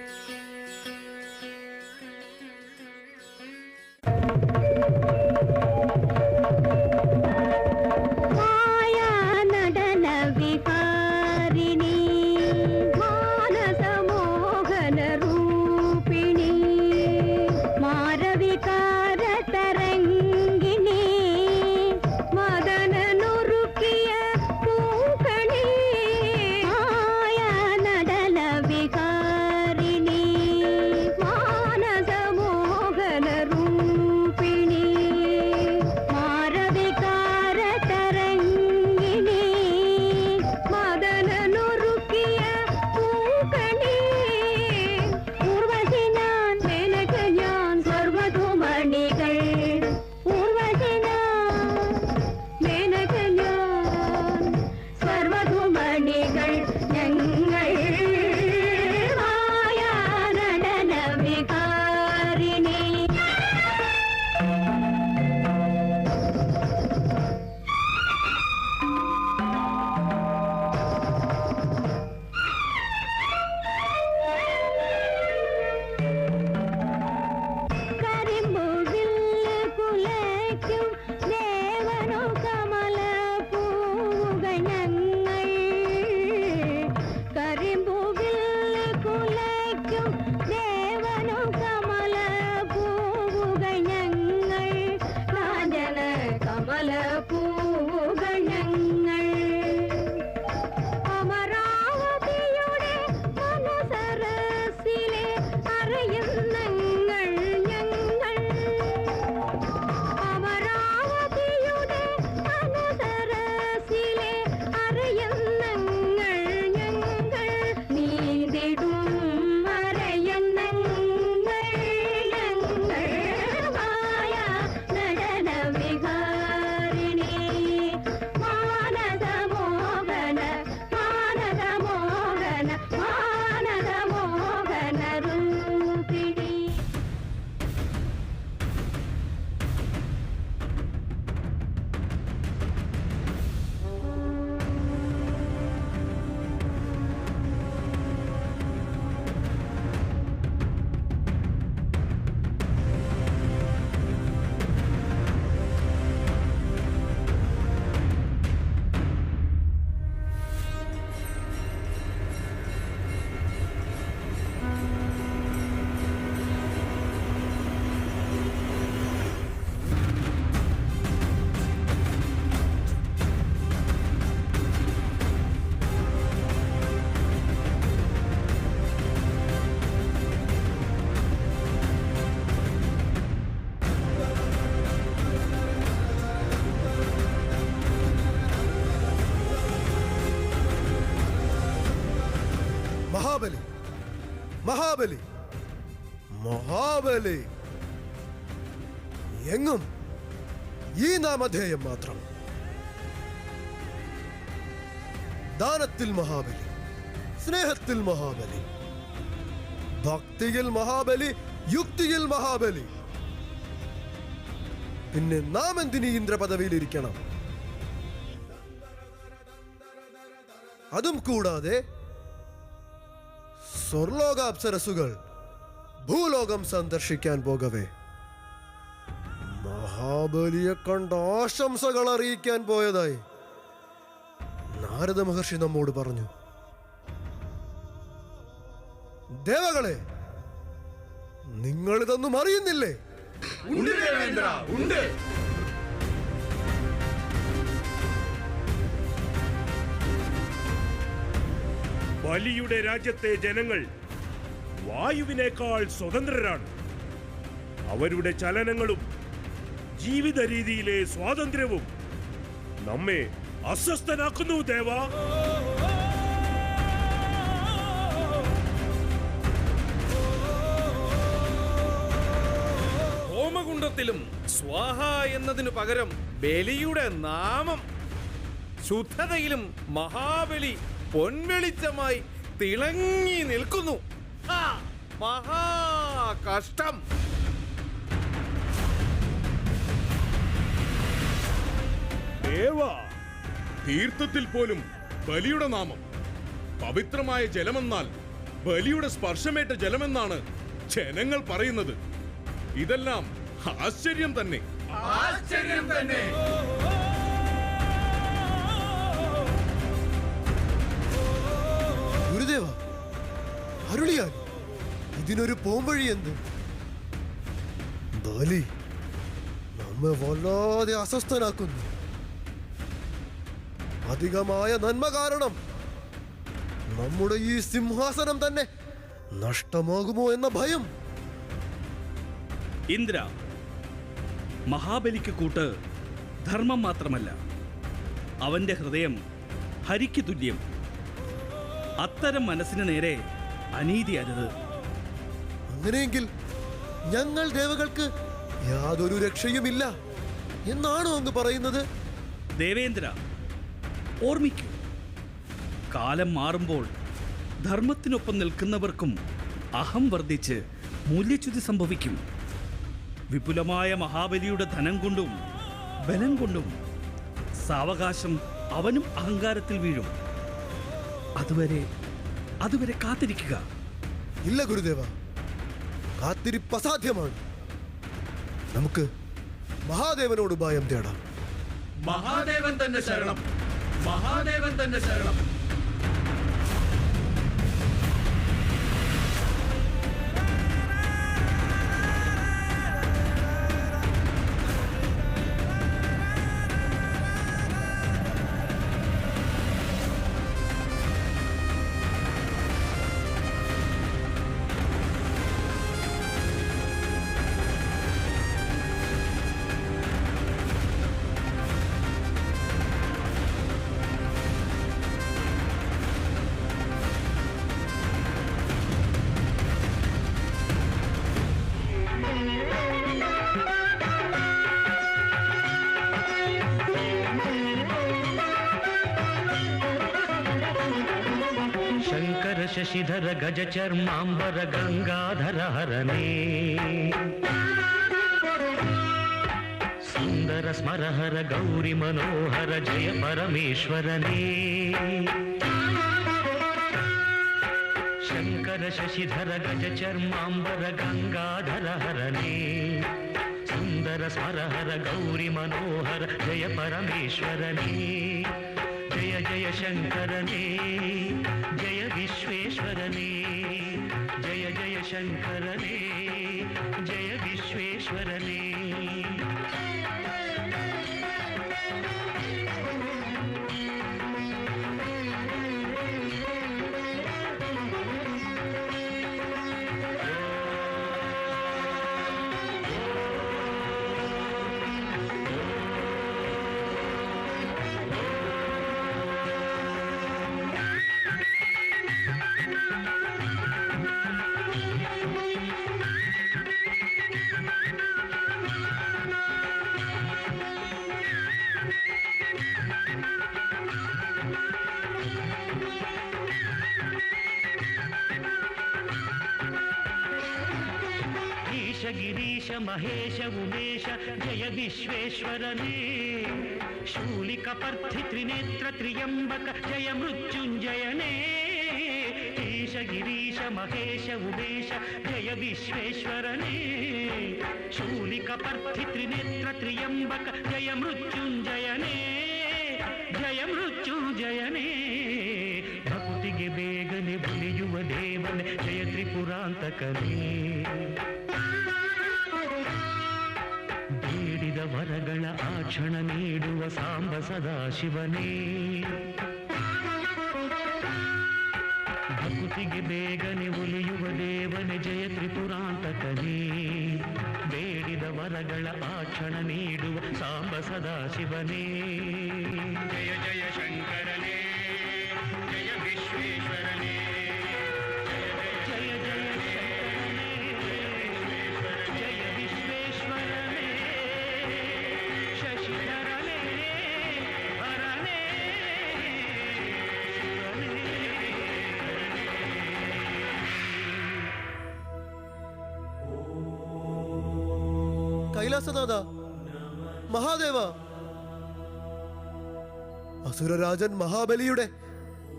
മഹാബലി, മഹാബലി, മഹാബലി, എങ്ങും ഈ നാമധേയം മാത്രം. ദാനത്തിൽ മഹാബലി, സ്നേഹത്തിൽ മഹാബലി, ഭക്തിയിൽ മഹാബലി, യുക്തിയിൽ മഹാബലി. പിന്നെ നാം എന്തിന് ഇന്ദ്ര പദവിയിലിരിക്കണം? അതും കൂടാതെ സ്വർലോക അപ്സരസുകൾ ഭൂലോകം സന്ദർശിക്കാൻ പോകവേ മഹാബലിയെ കണ്ട ആശംസകൾ അറിയിക്കാൻ പോയതായി നാരദ മഹർഷി നമ്മോട് പറഞ്ഞു. ദേവകളെ, നിങ്ങളിതൊന്നും അറിയുന്നില്ലേ? ബലിയുടെ രാജ്യത്തെ ജനങ്ങൾ വായുവിനേക്കാൾ സ്വതന്ത്രരാണ്. അവരുടെ ചലനങ്ങളും ജീവിത രീതിയിലെ സ്വാതന്ത്ര്യവും നമ്മെ അസ്വസ്ഥനാക്കുന്നു ദേവാ. ഹോമകുണ്ടത്തിലും സ്വാഹ എന്നതിനു പകരം ബലിയുടെ നാമം. ശുദ്ധതയിലും മഹാബലി പൊൻവെളിച്ചമായി തിളങ്ങി നിൽക്കുന്നു. മഹാ കഷ്ടം. ദേവാ, തീർത്ഥത്തിൽ പോലും ബലിയുടെ നാമം. പവിത്രമായ ജലമെന്നാൽ ബലിയുടെ സ്പർശമേറ്റ ജലമെന്നാണ് ജനങ്ങൾ പറയുന്നത്. ഇതെല്ലാം ആശ്ചര്യം തന്നെ. ആശ്ചര്യം തന്നെ. ഗുരുദേവ, അരുളിയാൽ ഇതിനൊരു പോംവഴി എന്ത്? ബലി നമ്മെ വല്ലാതെ അസ്വസ്ഥനാക്കുന്നു. അധികമായ നന്മ കാരണം നമ്മുടെ ഈ സിംഹാസനം തന്നെ നഷ്ടമാകുമോ എന്ന ഭയം. ഇന്ദ്ര, മഹാബലിക്ക് കൂട്ട് ധർമ്മം മാത്രമല്ല, അവന്റെ ഹൃദയം ഹരിക്ക് തുല്യം. അത്തരം മനസ്സിന് നേരെ അനീതി അരുത്. അങ്ങനെയെങ്കിൽ ഞങ്ങൾ ദേവകൾക്ക് യാതൊരു രക്ഷയുമില്ല എന്നാണോ അങ്ങ് പറയുന്നത്? ദേവേന്ദ്ര, ഓർമ്മിക്കൂ, കാലം മാറുമ്പോൾ ധർമ്മത്തിനൊപ്പം നിൽക്കുന്നവർക്കും അഹം വർദ്ധിച്ച് മൂല്യച്യുതി സംഭവിക്കും. വിപുലമായ മഹാബലിയുടെ ധനം കൊണ്ടും ബലം കൊണ്ടും സാവകാശം അവനും അഹങ്കാരത്തിൽ വീഴും. അതുവരെ കാത്തിരിക്കുക. ഇല്ല ഗുരുദേവ, കാത്തിരിപ്പ് അസാധ്യമാണ്. നമുക്ക് മഹാദേവനോട് ഉപായം തേടാം. മഹാദേവൻ തന്നെ ശരണം. മഹാദേവൻ തന്നെ ശരണം. शशिधर गज चर्मांबर गंगाधर हरणे सुंदर स्मरहर गौरी मनोहर जय परमेश्वरने शंकर शशिधर गज चर्मांबर गंगाधर हरणे सुंदर स्मरहर गौरी मनोहर जय परमेश्वरने जय जय शंकरने जय विश्वेश्वरने जय जय शंकरने जय विश्वेश्वरने गिरीश महेश उमेश जय विश्वेश्वरने शूलिकपर्धि त्रिनेत्र त्र्यंबक जय मृत्युंजयने ईश गिरीश महेश उमेश जय विश्वेश्वरने शूलिकपर्धि त्रिनेत्र त्र्यंबक जय मृत्युंजयने भकुतिगे ಬೇಗನೆ ಬಲಿಯುವ ದೇವನೇ ಜಯ ತ್ರಿಪುರಾಂತಕನೇ ಬೇಡಿದ ವರಗಳ ಆ ಕ್ಷಣ ನೀಡುವ ಸಾಂಬ ಸದಾಶಿವನೇ ಭಕುತಿಗೆ ಬೇಗನೆ ಒಲಿಯುವ ದೇವನೇ ಜಯ ತ್ರಿಪುರಾಂತಕನೇ ಬೇಡಿದ ವರಗಳ ಆ ಕ್ಷಣ ನೀಡುವ ಸಾಂಬ ಸದಾಶಿವನೇ ಜಯ ಜಯ ಶಂಕರನೇ ಜಯ ವಿಶ್ವೇಶ್ವರನೇ ಜಯ ಜಯ ಶಂಕರನೇ ಜಯ ವಿಶ್ವೇಶ್ವರನೇ ಶಶಿಧರನೇ ಹರನೇ കൈലാസനാഥ, മഹാദേവ, അസുരരാജൻ മഹാബലിയുടെ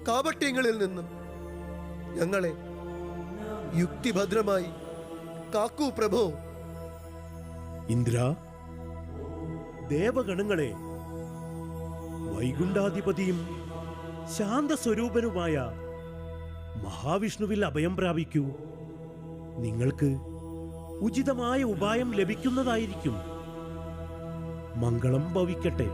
കാപട്യങ്ങളിൽ നിന്നും ഞങ്ങളെ യുക്തിഭദ്രമായി കാക്കൂ പ്രഭോ. ഇന്ദ്ര, ദേവഗണങ്ങളെ, വൈകുണ്ഠാധിപതിയും ശാന്തസ്വരൂപനുമായ മഹാവിഷ്ണുവിൽ അഭയം പ്രാപിക്കൂ. നിങ്ങൾക്ക് ഉചിതമായ ഉപായം ലഭിക്കുന്നതായിരിക്കും. മംഗളം ഭവിക്കട്ടെ.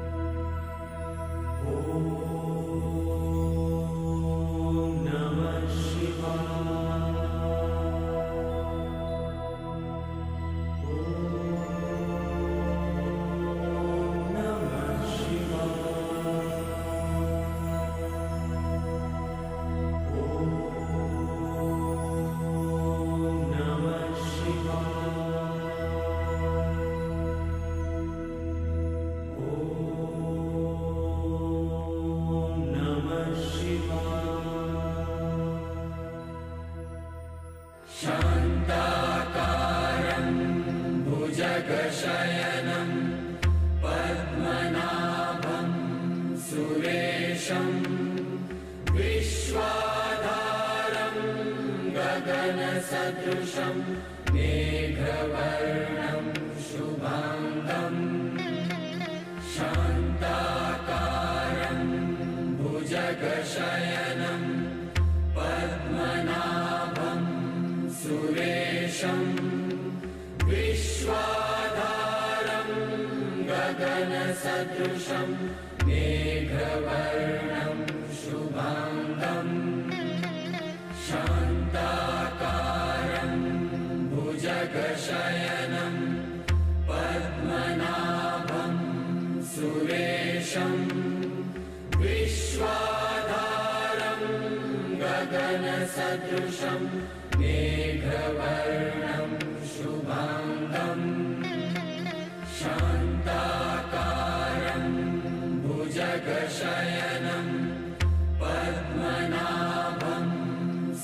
शान्ताकारं भुजगशयनं पद्मनाभं सुरेशं विश्वाधारं गगनसदृशं मेघवर्णं शुभाङ्गं शान्ताकारं भुजगशयनं पद्मनाभं सुरेशं विश्वाधारं गगनसदृशं मेघवर्णं शुभाङ्गं शान्ताकारं भुजगशयनं पद्मनाभं सुरेशं विश्वाधारं गगनसदृशं मेघवर्णं शुभाङ्गं शान्ताकारं भुजगशयनं पद्मनाभं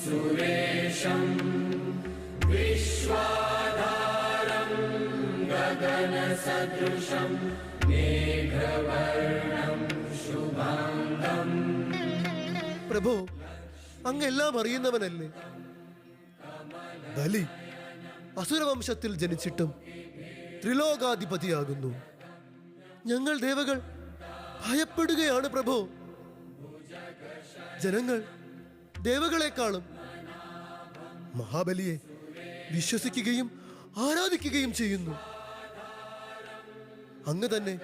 सुरेशं विश्वाधारं गगनसदृशं मेघवर्णं शुभाङ्गं. പ്രഭോ, അങ്ങെല്ലാം അറിയുന്നവനല്ലേ? ബലി അസുരവംശത്തിൽ ജനിച്ചിട്ടും ത്രിലോകാധിപതിയാകുന്നു. ഞങ്ങൾ ദേവകൾ ഭയപ്പെടുകയാണ് പ്രഭോ. ജനങ്ങൾ ദേവകളെക്കാളും മഹാബലിയെ വിശ്വസിക്കുകയും ആരാധിക്കുകയും ചെയ്യുന്നു. അങ്ങ് തന്നെ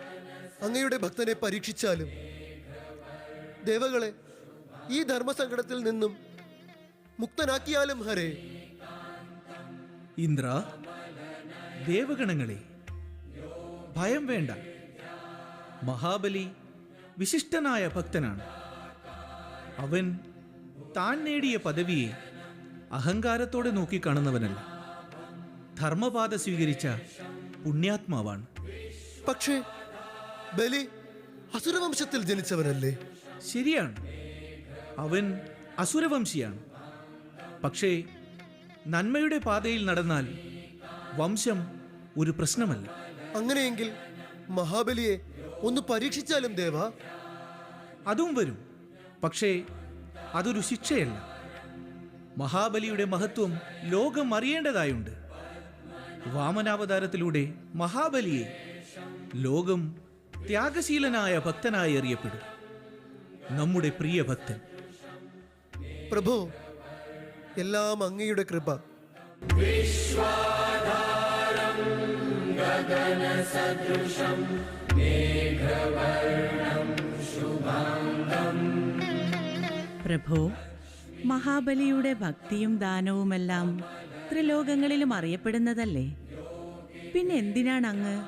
അങ്ങയുടെ ഭക്തനെ പരീക്ഷിച്ചാലും ദേവകളെ ഈ ധർമ്മസങ്കടത്തിൽ നിന്നും മുക്തനാക്കിയാലും ഹരേ. ഇന്ദ്ര, ദേവഗണങ്ങളെ, ഭയം വേണ്ട. മഹാബലി വിശിഷ്ടനായ ഭക്തനാണ്. അവൻ താൻ നേടിയ പദവിയെ അഹങ്കാരത്തോടെ നോക്കിക്കാണുന്നവനല്ല. ധർമ്മപാത സ്വീകരിച്ച പുണ്യാത്മാവാണ്. പക്ഷേ ബലി അസുരവംശത്തിൽ ജനിച്ചവനല്ലേ? ശരിയാണ്, അവൻ അസുരവംശിയാണ്. പക്ഷേ നന്മയുടെ പാതയിൽ നടന്നാൽ വംശം ഒരു പ്രശ്നമല്ല. അങ്ങനെയെങ്കിൽ മഹാബലിയെ ഒന്ന് പരീക്ഷിച്ചാലും ദേവ? അതും വരും. പക്ഷേ അതൊരു ശിക്ഷയല്ല. മഹാബലിയുടെ മഹത്വം ലോകം അറിയേണ്ടതായുണ്ട്. വാമനാവതാരത്തിലൂടെ മഹാബലിയെ ലോകം ത്യാഗശീലനായ ഭക്തനായി അറിയപ്പെടും. നമ്മുടെ പ്രിയ ഭക്തൻ. പ്രഭു, എല്ലാം അങ്ങയുടെ കൃപ. വിശ്വാധാരം ഗഗനസദൃശം മേഘവർണം ശുഭാംഗം. പ്രഭോ, മഹാബലിയുടെ ഭക്തിയും ദാനവുമെല്ലാം ത്രിലോകങ്ങളിലും അറിയപ്പെടുന്നതല്ലേ? പിന്നെ എന്തിനാണ് അങ്ങ്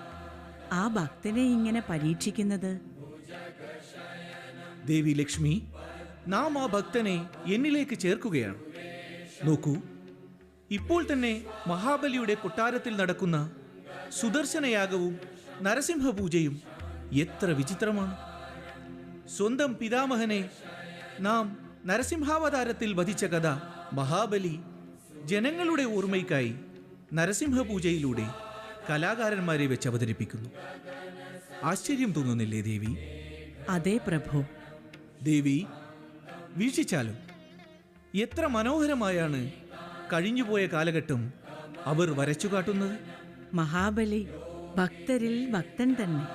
ആ ഭക്തനെ ഇങ്ങനെ പരീക്ഷിക്കുന്നത്? ദേവി ലക്ഷ്മി, നാം ആ ഭക്തനെ എന്നിലേക്ക് ചേർക്കുകയാണ്. നോക്കൂ, ഇപ്പോൾ തന്നെ മഹാബലിയുടെ കൊട്ടാരത്തിൽ നടക്കുന്ന സുദർശനയാഗവും നരസിംഹപൂജയും എത്ര വിചിത്രമാണ്. സ്വന്തം പിതാമഹനെ നാം നരസിംഹാവതാരത്തിൽ വധിച്ച കഥ മഹാബലി ജനങ്ങളുടെ ഓർമ്മയ്ക്കായി നരസിംഹപൂജയിലൂടെ കലാകാരന്മാരെ വെച്ച് അവതരിപ്പിക്കുന്നു. ആശ്ചര്യം തോന്നുന്നില്ലേ ദേവി? അതെ പ്രഭു. ദേവി, വീക്ഷിച്ചാലും എത്ര മനോഹരമായാണ് കഴിഞ്ഞുപോയ കാലഘട്ടം അവർ വരച്ചു കാട്ടുന്നത്. മഹാബലി ഭക്തരിൽ ഭക്തൻ തന്നെ.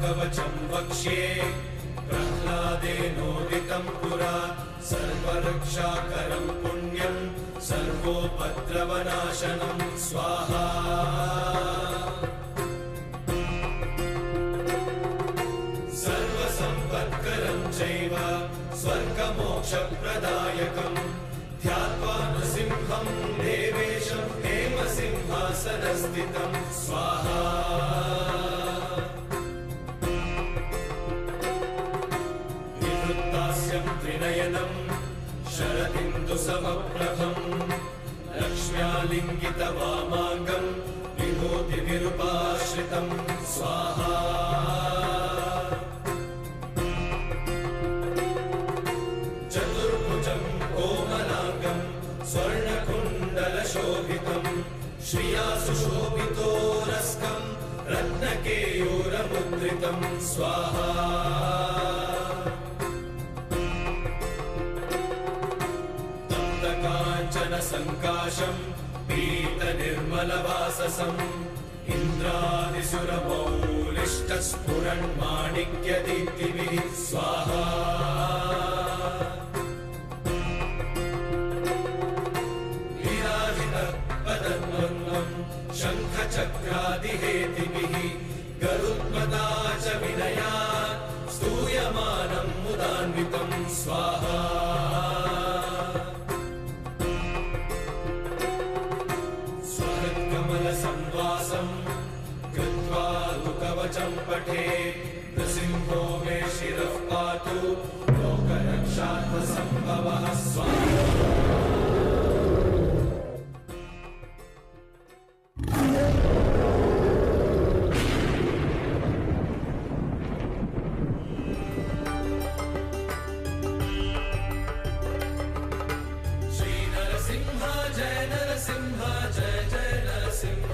कवचं वक्ष्ये प्रह्लादेनोदितं पुरा सर्वरक्षाकरं पुण्यं सर्वोपद्रवनाशनं स्वाहा. सर्वसम्पत्करं चैव स्वर्गमोक्षप्रदायकं ध्यात्वा नृसिंहं देवेशं हेमसिंहासनस्थितं स्वाहा. त्रिनयनं शरदिन्दुसमप्रभं लक्ष्म्यालिङ्गितवामाङ्गं विभूतिविरूपाश्रितं स्वाहा. चतुर्भुजं कोमलाङ्गं स्वर्णकुण्डलशोभितं श्रिया सुशोभितोरस्कं रत्नकेयूरमुद्रितं स्वाहा. काञ्चनसङ्काशं पीतनिर्मलवाससं इन्द्रादिसुरमौलिष्टस्फुरन्माणिक्यदीप्तिभिः स्वाहा. विराजितपदद्वन्द्वं शङ्खचक्रादिहेतिभिः गरुत्मता च विनयात् स्तूयमानं मुदान्वितं स्वाहा. संवासं कृत्वा कवचं पठे नृसिंहो मे शिरः पातु लोकरक्षार्थसम्भवः स्वाहा. श्री नरसिंह जय नरसिंह जय जय नरसिंह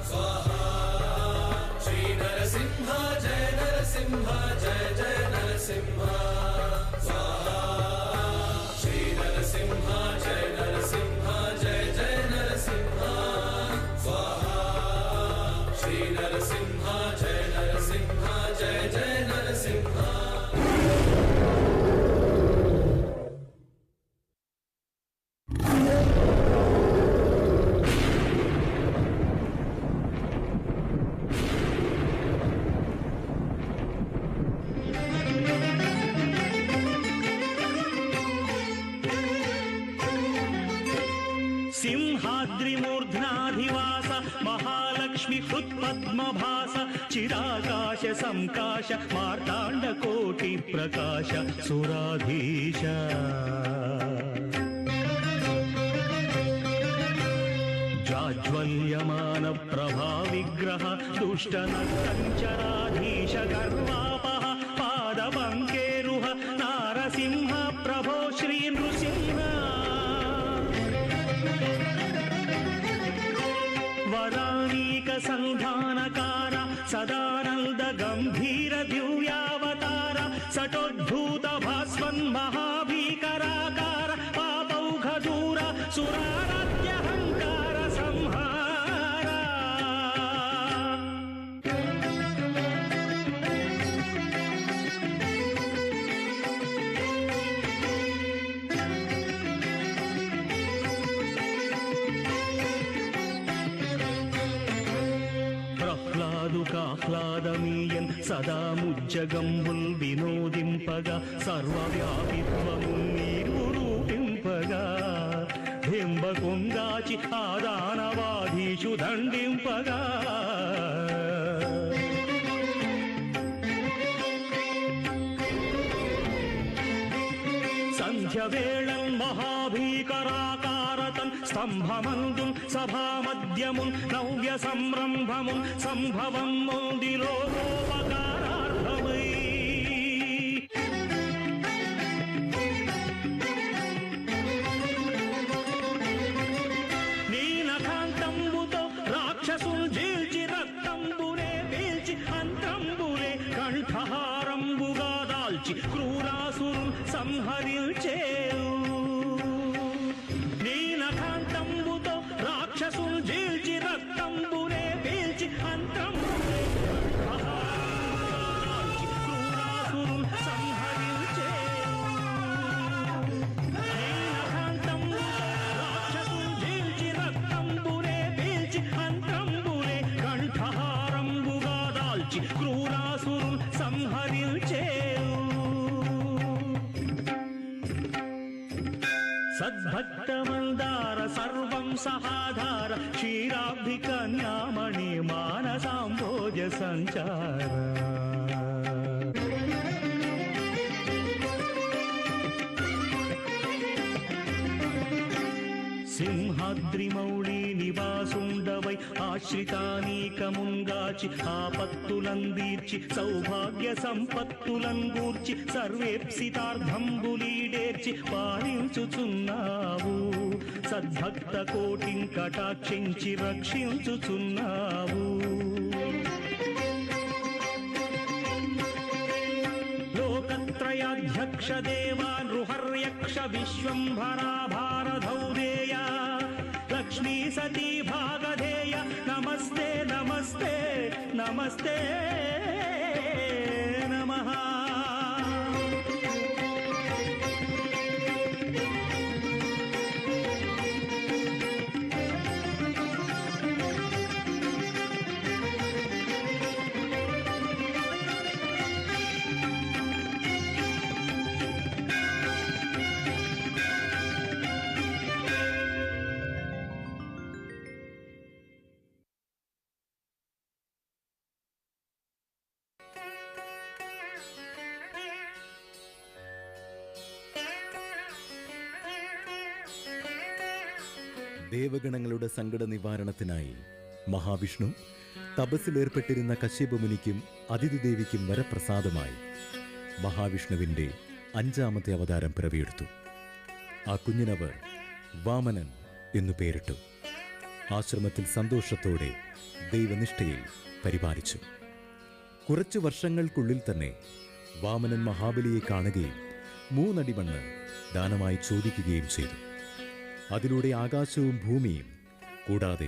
स्वाहा. श्री नरसिंह जय नरसिंह जय जय नरसिंह स्वाहा. श्री नरसिंह जय नरसिंह जय जय नरसिंह स्वाहा. श्री नरसिंह जय नरसिंह जय जय नरसिंह. सिंहाद्रिमूर्ध्नाधिवास महालक्ष्मी हृत्पद्मभास चिराकाश संकाश मार्ताण्डकोटि प्रकाश सुराधीश विज्वल्यमान प्रभा विग्रह दुष्टनक्तञ्चराधीश गर्वापः पादपङ्केरुह नारसिंह प्रभो श्री नृसिंह वरानीक संधानकार सदानंद गंभीर दिव्यावतार सटोद्भूत भास्वन् महाभीकराकार पापौघ दूर सुराराध्यहंकार संहार ప్రహ్లాదుకాహ్లాదమీయన్ సదా ముజ్జగంబుల్ వినోదింపగా సర్వవ్యాపిత్వమున్నీరూపింపగా బింబకుంగాచి ఆదానవాధీషు దండింపగా సంధ్యవేళన్ మహాభీకరాకారతన్ స్తంభమందున్ సభామధ్యమున్ నవ్య సంరంభమున్ సంభవం ముందిలోకోపకారార్థమై నీలకాంతంబుతో రాక్షసుల్ జీల్చి రక్తంబులే పీల్చి అంత్రంబులే కంఠహారంబుగా దాల్చి క్రూరాసురు సంహరించేవు నీలకాంతంబుతో రాక్షసుల్ జీల్చి రక్తంబులే పీల్చి అంత్రంబులే దాల్చి క్రూరాసురు సంహరించేవు నీలకాంతంబుతో రాక్షసుల్ జీల్చి రక్తంబులే పీల్చి అంత్రంబులే కంఠహారంబుగా దాల్చి క్రూరాసురు సంహరించేవు సద్భక్తమందార సర్వం సహాధార క్షీరాబ్ధికన్యామణి మానసాంభోజ సంచార సింహాద్రిమౌళి నివాసుండవై ఆశ్రితానీకముంగాచి ఆపత్తులందీర్చి సౌభాగ్య సంపత్తులంగూర్చి సర్వేప్సితార్థంబులీడేర్చి పాలించుచున్నావు సద్భక్త కోటిం కటాక్షించి రక్షించుచున్నావు లోకత్రయాధ్యక్ష దేవా నృహర్యక్ష విశ్వంభరా భారధౌరేయ లక్ష్మీ సతీ భాగధేయ నమస్తే నమస్తే నమస్తే నమః ദേവഗണങ്ങളുടെ സങ്കട നിവാരണത്തിനായി മഹാവിഷ്ണു തപസ്സിലേർപ്പെട്ടിരുന്ന കശ്യപ മുനിക്കും അതിഥി ദേവിക്കും വരപ്രസാദമായി മഹാവിഷ്ണുവിൻ്റെ 5ാമത്തെ അവതാരം പിറവിയെടുത്തു. ആ കുഞ്ഞിനവർ വാമനൻ എന്നു പേരിട്ടു. ആശ്രമത്തിൽ സന്തോഷത്തോടെ ദൈവനിഷ്ഠയിൽ പരിപാലിച്ചു. കുറച്ചു വർഷങ്ങൾക്കുള്ളിൽ തന്നെ വാമനൻ മഹാബലിയെ കാണുകയും 3 അടി മണ്ണ് ദാനമായി ചോദിക്കുകയും ചെയ്തു. അതിലൂടെ ആകാശവും ഭൂമിയും കൂടാതെ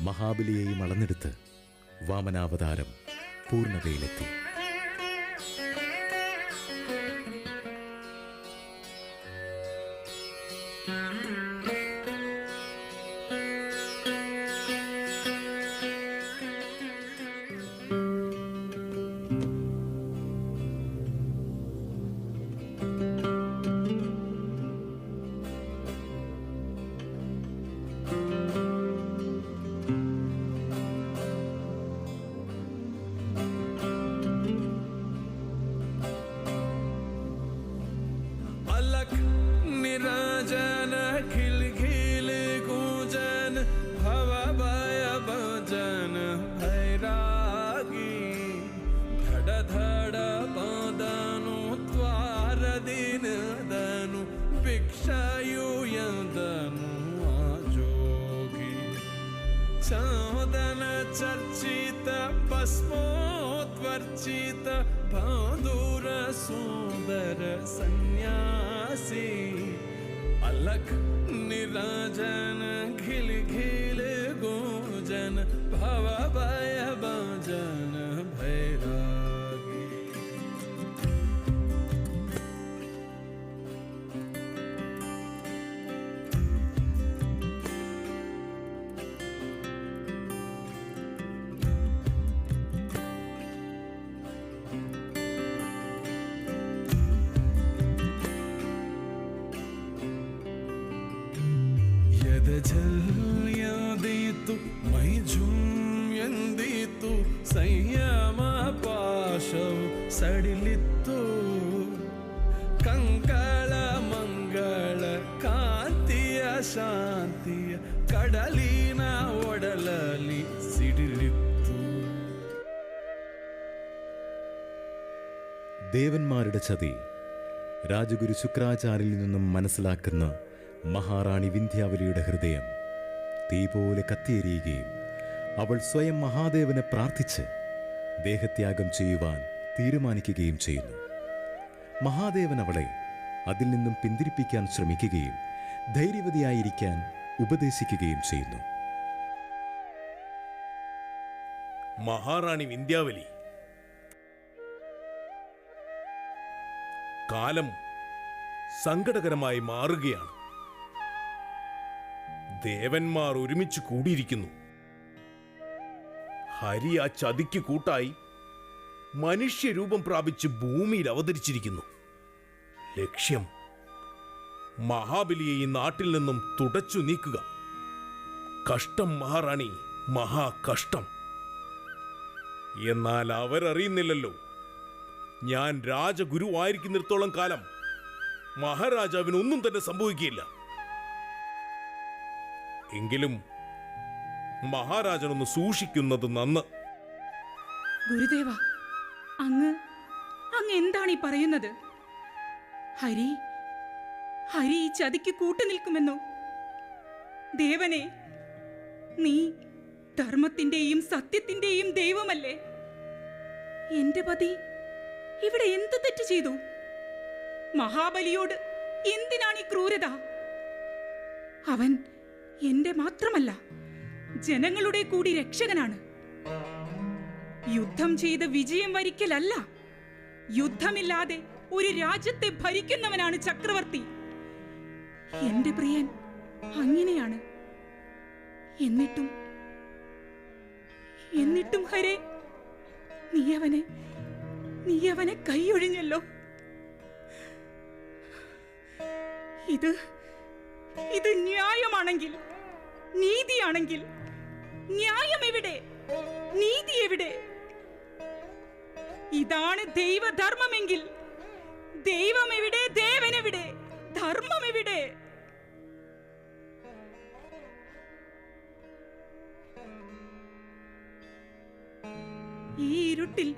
മഹാബലിയെയും അളന്നെടുത്ത് വാമനാവതാരം പൂർണ്ണതയിലെത്തി. निराजन खिल खिल कूजन भव चर्चित भस्मोद्वर्जित भादुर सुंदर सन्यासी अलख निराजन घिल घिल गुंजन भव भय भजन भैरागी। यदीतु मयि झुम्यन्दितु संयम पाशौ सडिलित्तु कंकळ मंगळ कांतिय शांतिय कಡಲಿನ ಒಡಲಲ್ಲಿ ಸಿಡಿಲಿತ್ತು. ദേവന്മാരുടെ ചതി രാജഗുരു ശുക്രാചാര്യരിൽ നിന്നും മനസ്സിലാക്കുന്ന മഹാറാണി വിന്ധ്യാവലിയുടെ ഹൃദയം തീ പോലെ കത്തിയെരിയുകയും അവൾ സ്വയം മഹാദേവനെ പ്രാർത്ഥിച്ച് ദേഹത്യാഗം ചെയ്യുവാൻ തീരുമാനിക്കുകയും ചെയ്യുന്നു. മഹാദേവൻ അവളെ അതിൽ നിന്നും പിന്തിരിപ്പിക്കാൻ ശ്രമിക്കുകയും ധൈര്യവതിയായിരിക്കാൻ ഉപദേശിക്കുകയും ചെയ്യുന്നു. മഹാറാണി വിന്ധ്യാവലി, കാലം സങ്കടകരമായി മാറുകയാണ്. ദേവന്മാർ ഒരുമിച്ച് കൂടിയിരിക്കുന്നു. ഹരി ആ ചതിക്ക് കൂട്ടായി മനുഷ്യരൂപം പ്രാപിച്ച് ഭൂമിയിൽ അവതരിച്ചിരിക്കുന്നു. ലക്ഷ്യം മഹാബലിയെ ഈ നാട്ടിൽ നിന്നും തുടച്ചു നീക്കുക. കഷ്ടം മഹാറാണി, മഹാകഷ്ടം. എന്നാൽ അവരറിയുന്നില്ലല്ലോ, ഞാൻ രാജഗുരുവായിരിക്കുന്നിടത്തോളം കാലം മഹാരാജാവിന് ഒന്നും തന്നെ സംഭവിക്കുകയില്ല. എങ്കിലും മഹാരാജനൊന്ന് സൂക്ഷിക്കുന്നത് നന്ന്. ഗുരുദേവ, അങ്ങ് എന്താണ് ഈ പറയുന്നത്? ഹരി ഈ ചതിക്ക് കൂട്ടുനിൽക്കുമെന്നോ? ദേവനെ, നീ ധർമ്മത്തിന്റെയും സത്യത്തിന്റെയും ദൈവമല്ലേ? എന്റെ പതി ഇവിടെ എന്ത് തെറ്റ് ചെയ്തു? മഹാബലിയോട് എന്തിനാണ് ഈ ക്രൂരത? അവൻ എന്റെ മാത്രമല്ല, ജനങ്ങളുടെ കൂടി രക്ഷകനാണ്. യുദ്ധം ചെയ്ത് വിജയം വരിക്കലല്ല, യുദ്ധമില്ലാതെ ഒരു രാജ്യത്തെ ഭരിക്കുന്നവനാണ് ചക്രവർത്തി. എന്റെ പ്രിയൻ അങ്ങനെയാണ്. എന്നിട്ടും ഹരേ, നീ അവനെ കൈയൊഴിഞ്ഞല്ലോ. ഇത് ന്യായമാണെങ്കിൽ, നീതിയാണെങ്കിൽ, ന്യായം എവിടെ? നീതി എവിടെ? ഇതാണ് ദൈവധർമ്മമെങ്കിൽ ദൈവം എവിടെ? ദേവനെവിടെ? ധർമ്മം എവിടെ? ഈ ഇരുട്ടിൽ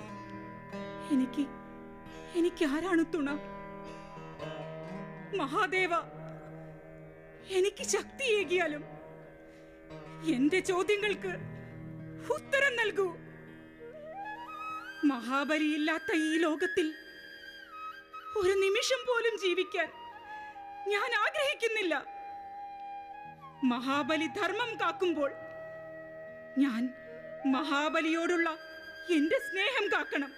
എനിക്ക് ആരാണ് തുണ? മഹാദേവ, എനിക്ക് ശക്തിയേകിയാലും എന്റെ ചോദ്യങ്ങൾക്ക് ഉത്തരം നൽകൂ. മഹാബലിയില്ലാത്ത ഈ ലോകത്തിൽ ഒരു നിമിഷം പോലും ജീവിക്കാൻ ഞാൻ ആഗ്രഹിക്കുന്നില്ല. മഹാബലി ധർമ്മം കാക്കുമ്പോൾ ഞാൻ മഹാബലിയോടുള്ള എന്റെ സ്നേഹം കാക്കണം.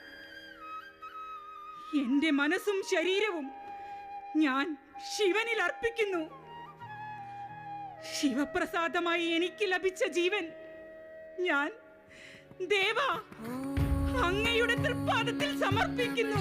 എന്റെ മനസ്സും ശരീരവും ഞാൻ ശിവനിൽ അർപ്പിക്കുന്നു. ശിവപ്രസാദമായി എനിക്ക് ലഭിച്ച ജീവൻ ഞാൻ ദേവ അങ്ങയുടെ തൃപ്പാദത്തിൽ സമർപ്പിക്കുന്നു.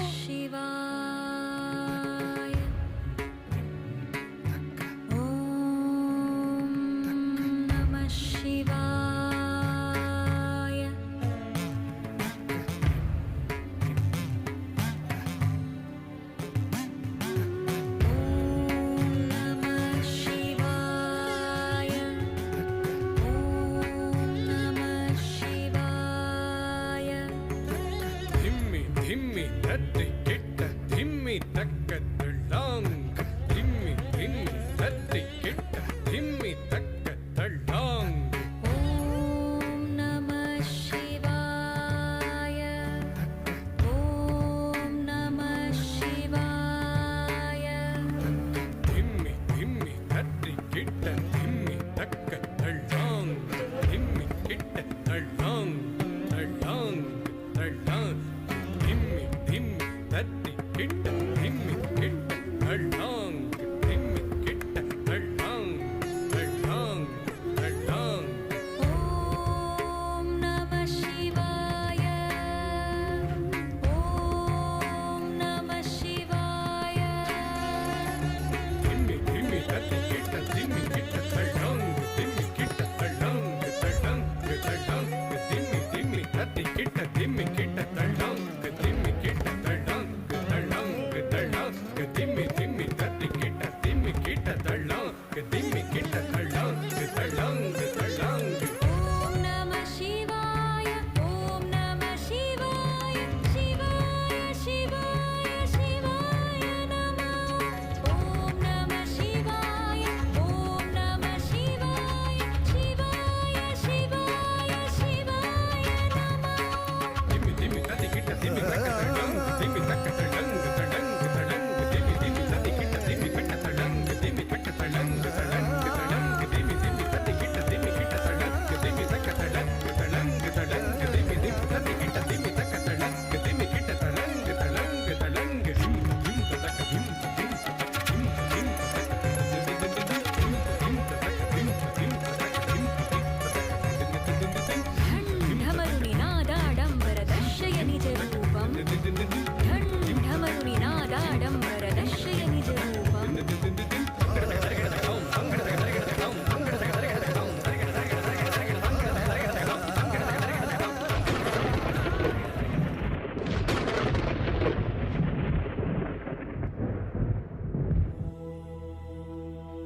धिम्मी धिम्मी धट्टी किट्ट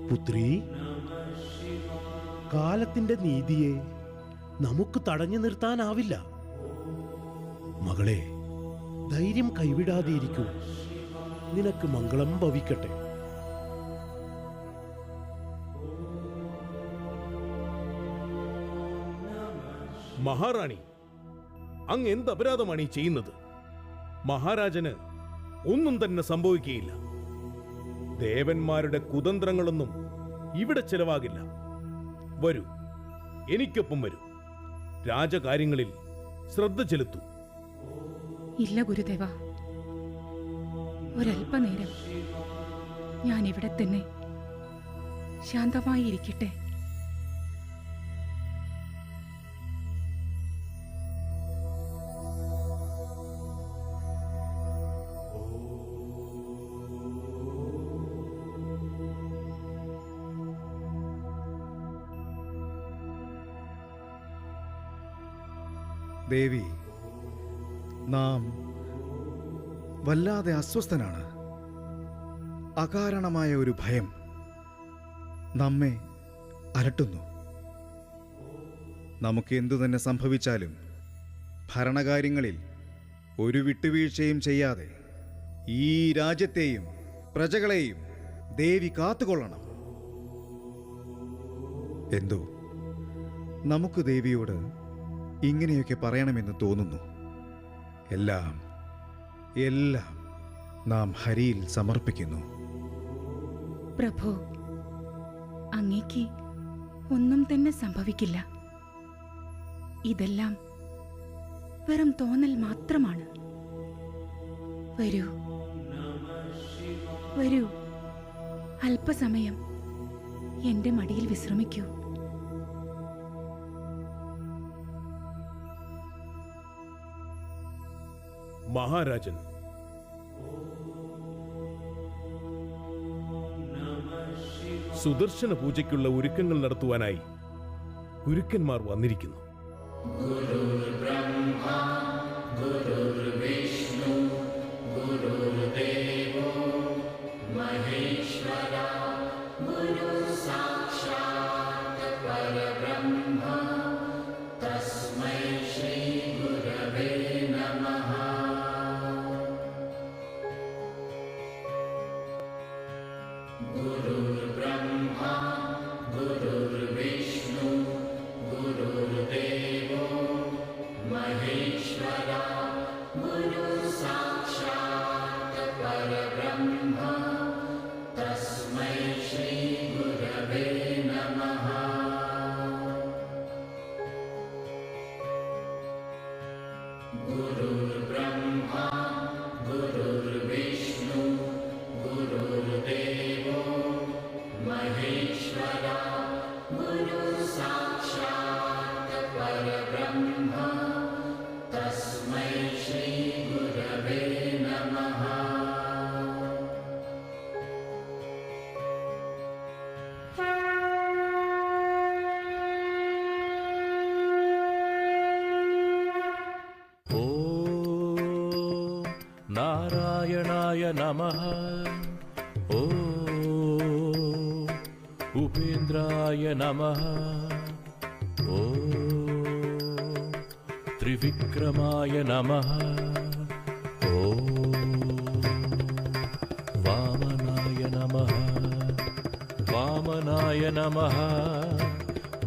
പുത്രി, കാലത്തിന്റെ നീതിയെ നമുക്ക് തടഞ്ഞു നിർത്താനാവില്ല. മകളെ, ധൈര്യം കൈവിടാതെയിരിക്കൂ. നിനക്ക് മംഗളം ഭവിക്കട്ടെ. മഹാറാണി, അങ്ങ് എന്ത് അപരാധമാണ് ഈ ചെയ്യുന്നത്? മഹാരാജന് ഒന്നും തന്നെ സംഭവിക്കുകയില്ല. ദേവന്മാരുടെ കുതന്ത്രങ്ങളൊന്നും ഇവിടെ ചെലവാകില്ല. വരൂ, എനിക്കൊപ്പം വരൂ. രാജകാര്യങ്ങളിൽ ശ്രദ്ധ ചെലുത്തൂ. ഇല്ല ഗുരുദേവ, ഒരല്പനേരം ഞാൻ ഇവിടെ തന്നെ ശാന്തമായി ഇരിക്കട്ടെ. ദേവി, നാം വല്ലാതെ അസ്വസ്ഥനാണ്. അകാരണമായ ഒരു ഭയം നമ്മെ അലട്ടുന്നു. നമുക്ക് എന്തു തന്നെ സംഭവിച്ചാലും ഭരണകാര്യങ്ങളിൽ ഒരു വിട്ടുവീഴ്ചയും ചെയ്യാതെ ഈ രാജ്യത്തെയും പ്രജകളെയും ദേവി കാത്തുകൊള്ളണം. എന്തോ നമുക്ക് ദേവിയോട് ഇങ്ങനെയൊക്കെ പറയണമെന്ന് തോന്നുന്നു. എല്ലാം നാം ഹരിയിൽ സമർപ്പിക്കുന്നു. പ്രഭു, അങ്ങേക്ക് ഒന്നും തന്നെ സംഭവിക്കില്ല. ഇതെല്ലാം വെറും തോന്നൽ മാത്രമാണ്. വരൂ വരൂ, അല്പസമയം എന്റെ മടിയിൽ വിശ്രമിക്കൂ. മഹാരാജൻ, സുദർശന പൂജയ്ക്കുള്ള ഒരുക്കങ്ങൾ നടത്തുവാനായി ഗുരുക്കന്മാർ വന്നിരിക്കുന്നു. गुरुर्ब्रह्मा गुरुर्विष्णु गुरुर्देवो उपेन्द्राय नमः ॐ उपेन्द्राय नमः ॐ त्रिविक्रमाय नमः ॐ वामनाय नमः वामनाय नमः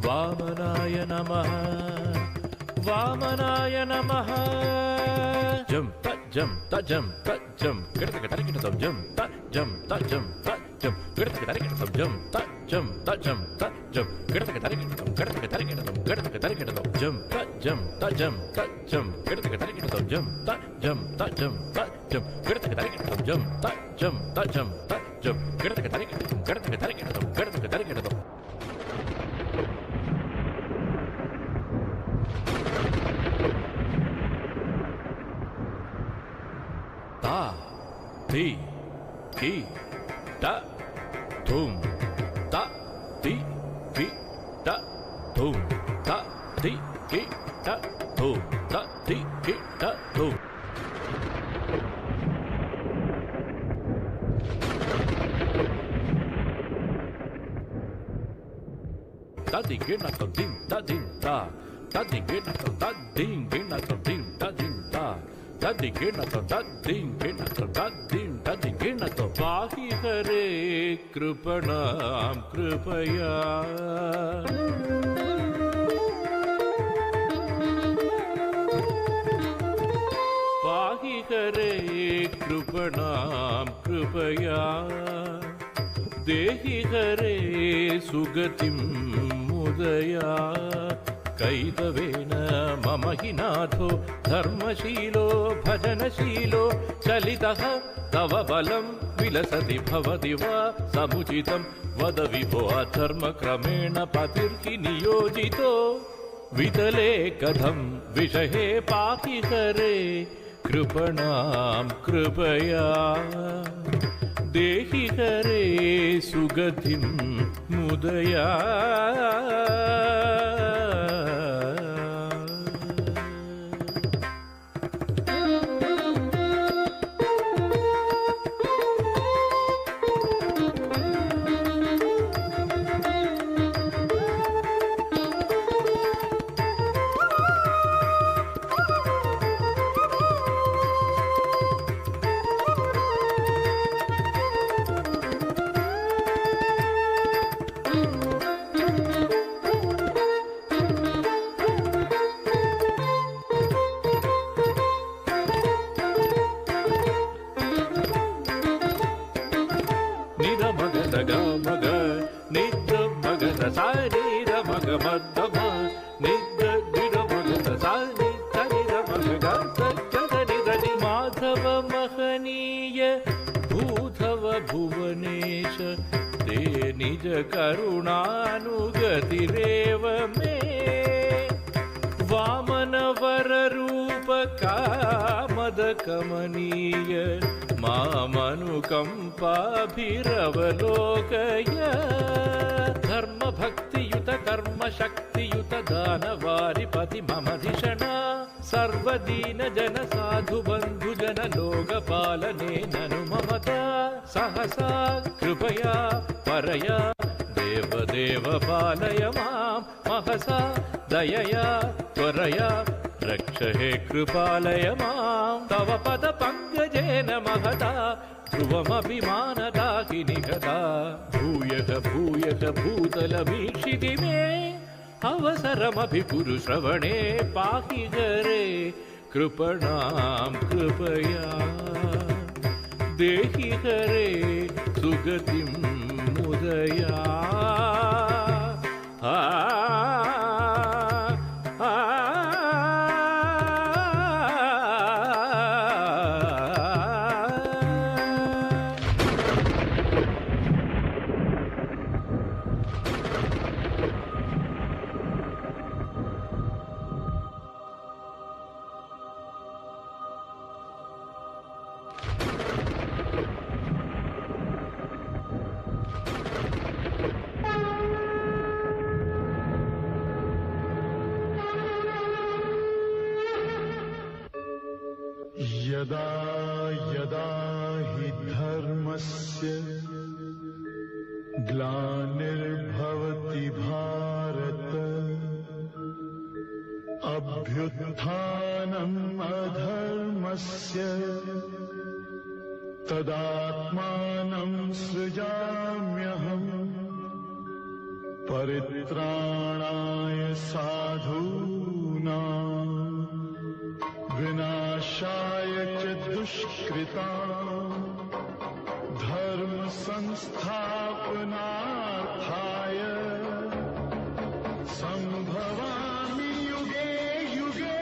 वामनाय नमः वामनाय नमः जम तजम तजम तजम गिरतगतरिगितम जम तजम तजम तजम गिरतगतरिगितम जम तजम तजम तजम गिरतगतरिगितम गिरतगतरिगितम जम तजम तजम तजम गिरतगतरिगितम जम तजम तजम तजम गिरतगतरिगितम जम तजम तजम तजम गिरतगतरिगितम Ta, ti, ki, ta, tum, ta, ti, ki, ta, tum, ta, ti, ki, ta, tum, ta, ti, ki, ta, tum. Ta ding gina to ding ta ding ta, ta ding gina to ta ding gina to ding ta ding ta. पाहि हरे कृपणां कृपया पाहि हरे कृपणां कृपया देहि हरे सुगतिं मुदया कैतवेन मम हि नाथो धर्मशीलो भजनशीलो चलितः तव बलं विलसति भवति वा समुचितं वद विभो अधर्मक्रमेण पतिर्हि नियोजितो वितले कथं विषये पाहि हरे कृपणां कृपया देहि हरे सुगतिं मुदया माधव महनीय भूधव भुवनेश ते निज करुणानुगतिरेव मे वामन वर रूप कामद कमनीय मामनुकंपाभिरवलोकय धर्म भक्तियुत कर्म शक्तियुत दानवारिपति मम धिषणा सर्वदीन जन साधु बंधु जन लोकपालने ननु ममता सहसा कृपया परया देव देव पालय मां महसा दयया त्वरया रक्ष हे कृपालय मां तव पद पंकजेन महता ध्रुवमभिमानदाहि निगता भूयः भूयः भूतलमीक्षिति मे अवसरमभिकुरु श्रवणे पाहि हरे कृपणां कृपया देहि हरे सुगतिं मुदया ग्लानिर्भवति भारत अभ्युत्थानम् अधर्मस्य तदात्मानं सृजाम्यहम् परित्राणाय साधूनां विनाशाय च दुष्कृताम् धर्म संस्थापनार्थाय संभवामि युगे युगे।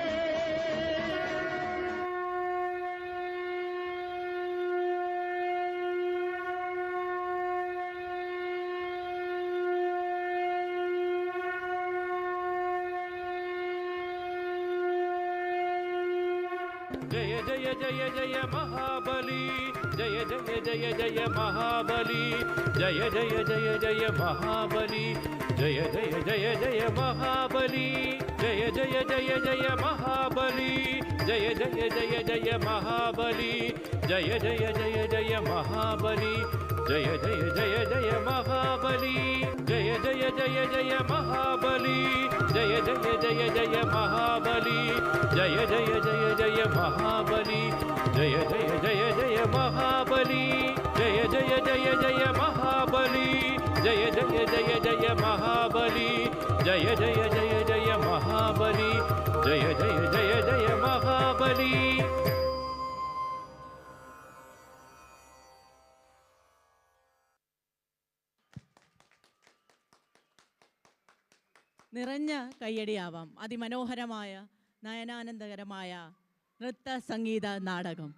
जय जय जय जय महाबली, जय जय जय जय महाबली, जय जय जय जय महाबली, जय जय जय जय महाबली, जय जय जय जय महाबली, जय जय जय जय महाबली, जय जय जय जय महाबली, जय जय जय जय महाबली, जय जय जय जय महाबली, जय जय जय जय महाबली, जय जय जय जय महाबली, जय जय जय जय महाबली, जय जय जय जय महाबली, जय जय जय जय महाबली, जय जय जय जय महाबली, जय जय जय जय महाबली। നിറഞ്ഞ കയ്യടിയാവാം അതിമനോഹരമായ നയനാനന്ദകരമായ നൃത്ത സംഗീത നാടകം.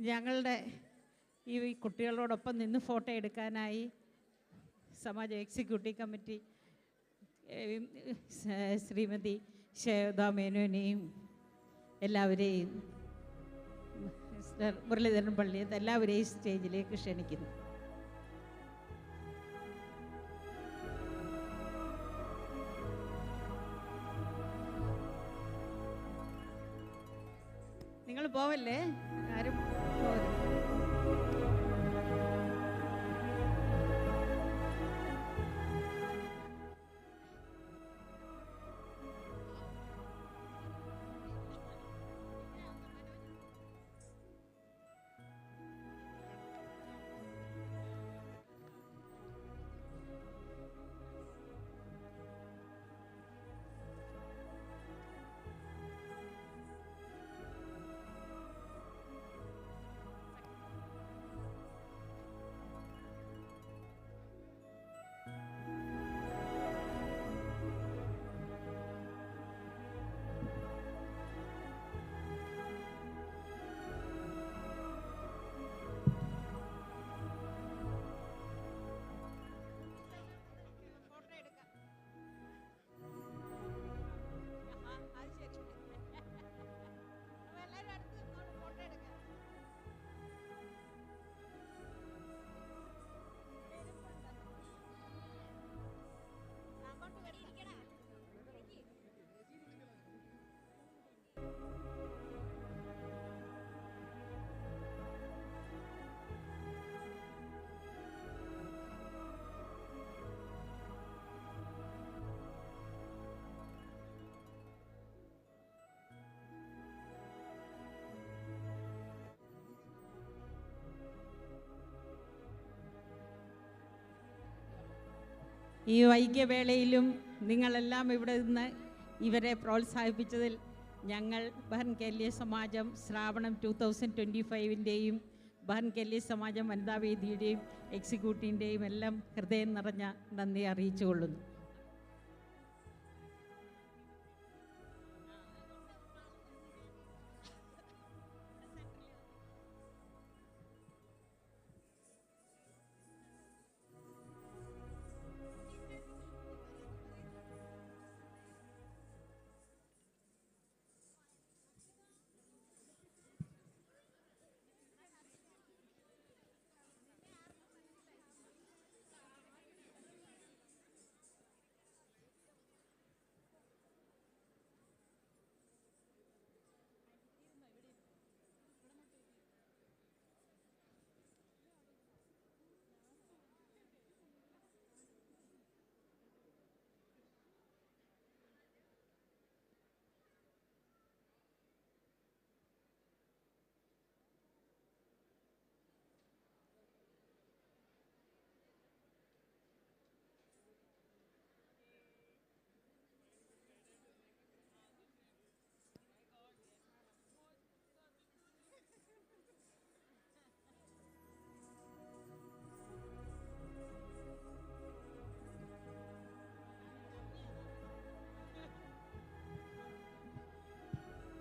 ഞങ്ങളുടെ ഈ കുട്ടികളോടൊപ്പം നിന്ന് ഫോട്ടോ എടുക്കാനായി സമാജ് എക്സിക്യൂട്ടീവ് കമ്മിറ്റി ശ്രീമതി ശൈലജ മേനോനെയും എല്ലാവരെയും മിസ്റ്റർ മുരളീധരൻ പള്ളി എല്ലാവരെയും സ്റ്റേജിലേക്ക് ക്ഷണിക്കുന്നു. നിങ്ങൾ പോവല്ലേ, ആരും പോവരുത്. ഈ വൈകിയവേളയിലും നിങ്ങളെല്ലാം ഇവിടെ നിന്ന് ഇവരെ പ്രോത്സാഹിപ്പിച്ചതിൽ ഞങ്ങൾ ബഹൻ കേരളീയ സമാജം ശ്രാവണം 2025-ൻ്റെയും ബഹൻ കേരളീയ സമാജം വനിതാവേദിയുടെയും എക്സിക്യൂട്ടീവിൻ്റെയും എല്ലാം ഹൃദയം നിറഞ്ഞ നന്ദി അറിയിച്ചുകൊള്ളുന്നു.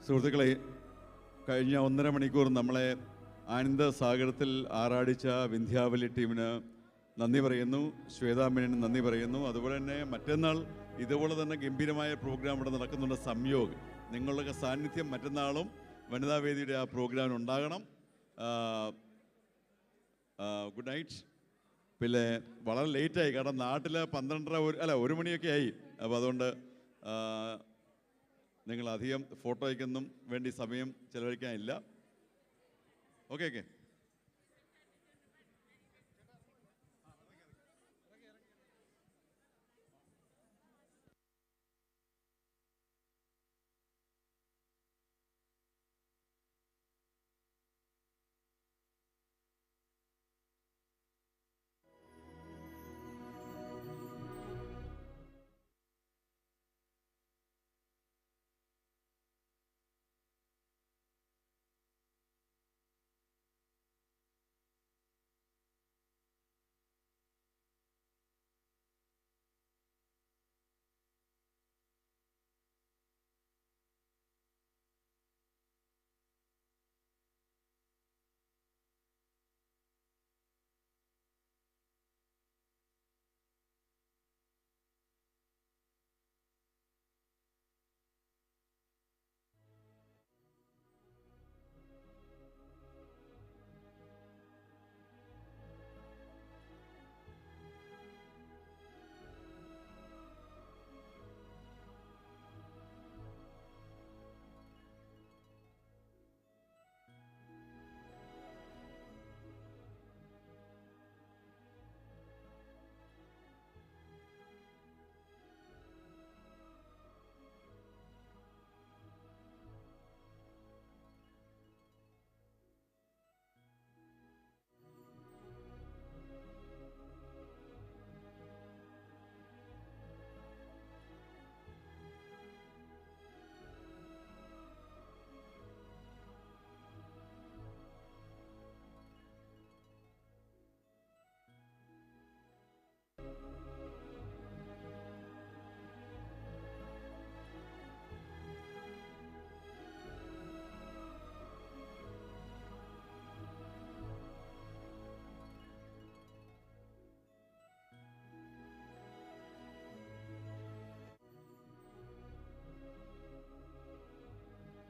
സുഹൃത്തുക്കളെ, കഴിഞ്ഞ 1.5 മണിക്കൂർ നമ്മളെ ആനന്ദ സാഗരത്തിൽ ആറാടിച്ച വിന്ധ്യാവലി ടീമിന് നന്ദി പറയുന്നു, ശ്വേതാമേനന് നന്ദി പറയുന്നു. അതുപോലെ തന്നെ മറ്റന്നാൾ ഇതുപോലെ തന്നെ ഗംഭീരമായ പ്രോഗ്രാം ഇവിടെ നടക്കുന്നുണ്ട്. സംയോഗ്, നിങ്ങളുടെയൊക്കെ സാന്നിധ്യം മറ്റന്നാളും വനിതാവേദിയുടെ ആ പ്രോഗ്രാമിന് ഉണ്ടാകണം. Good night. പിന്നെ വളരെ ലേറ്റായി, കാരണം നാട്ടിൽ 1 മണിയൊക്കെ ആയി. അപ്പോൾ അതുകൊണ്ട് നിങ്ങൾ അധികം ഫോട്ടോയ്ക്കൊന്നും വേണ്ടി സമയം ചിലവഴിക്കാനില്ല. ഓക്കെ.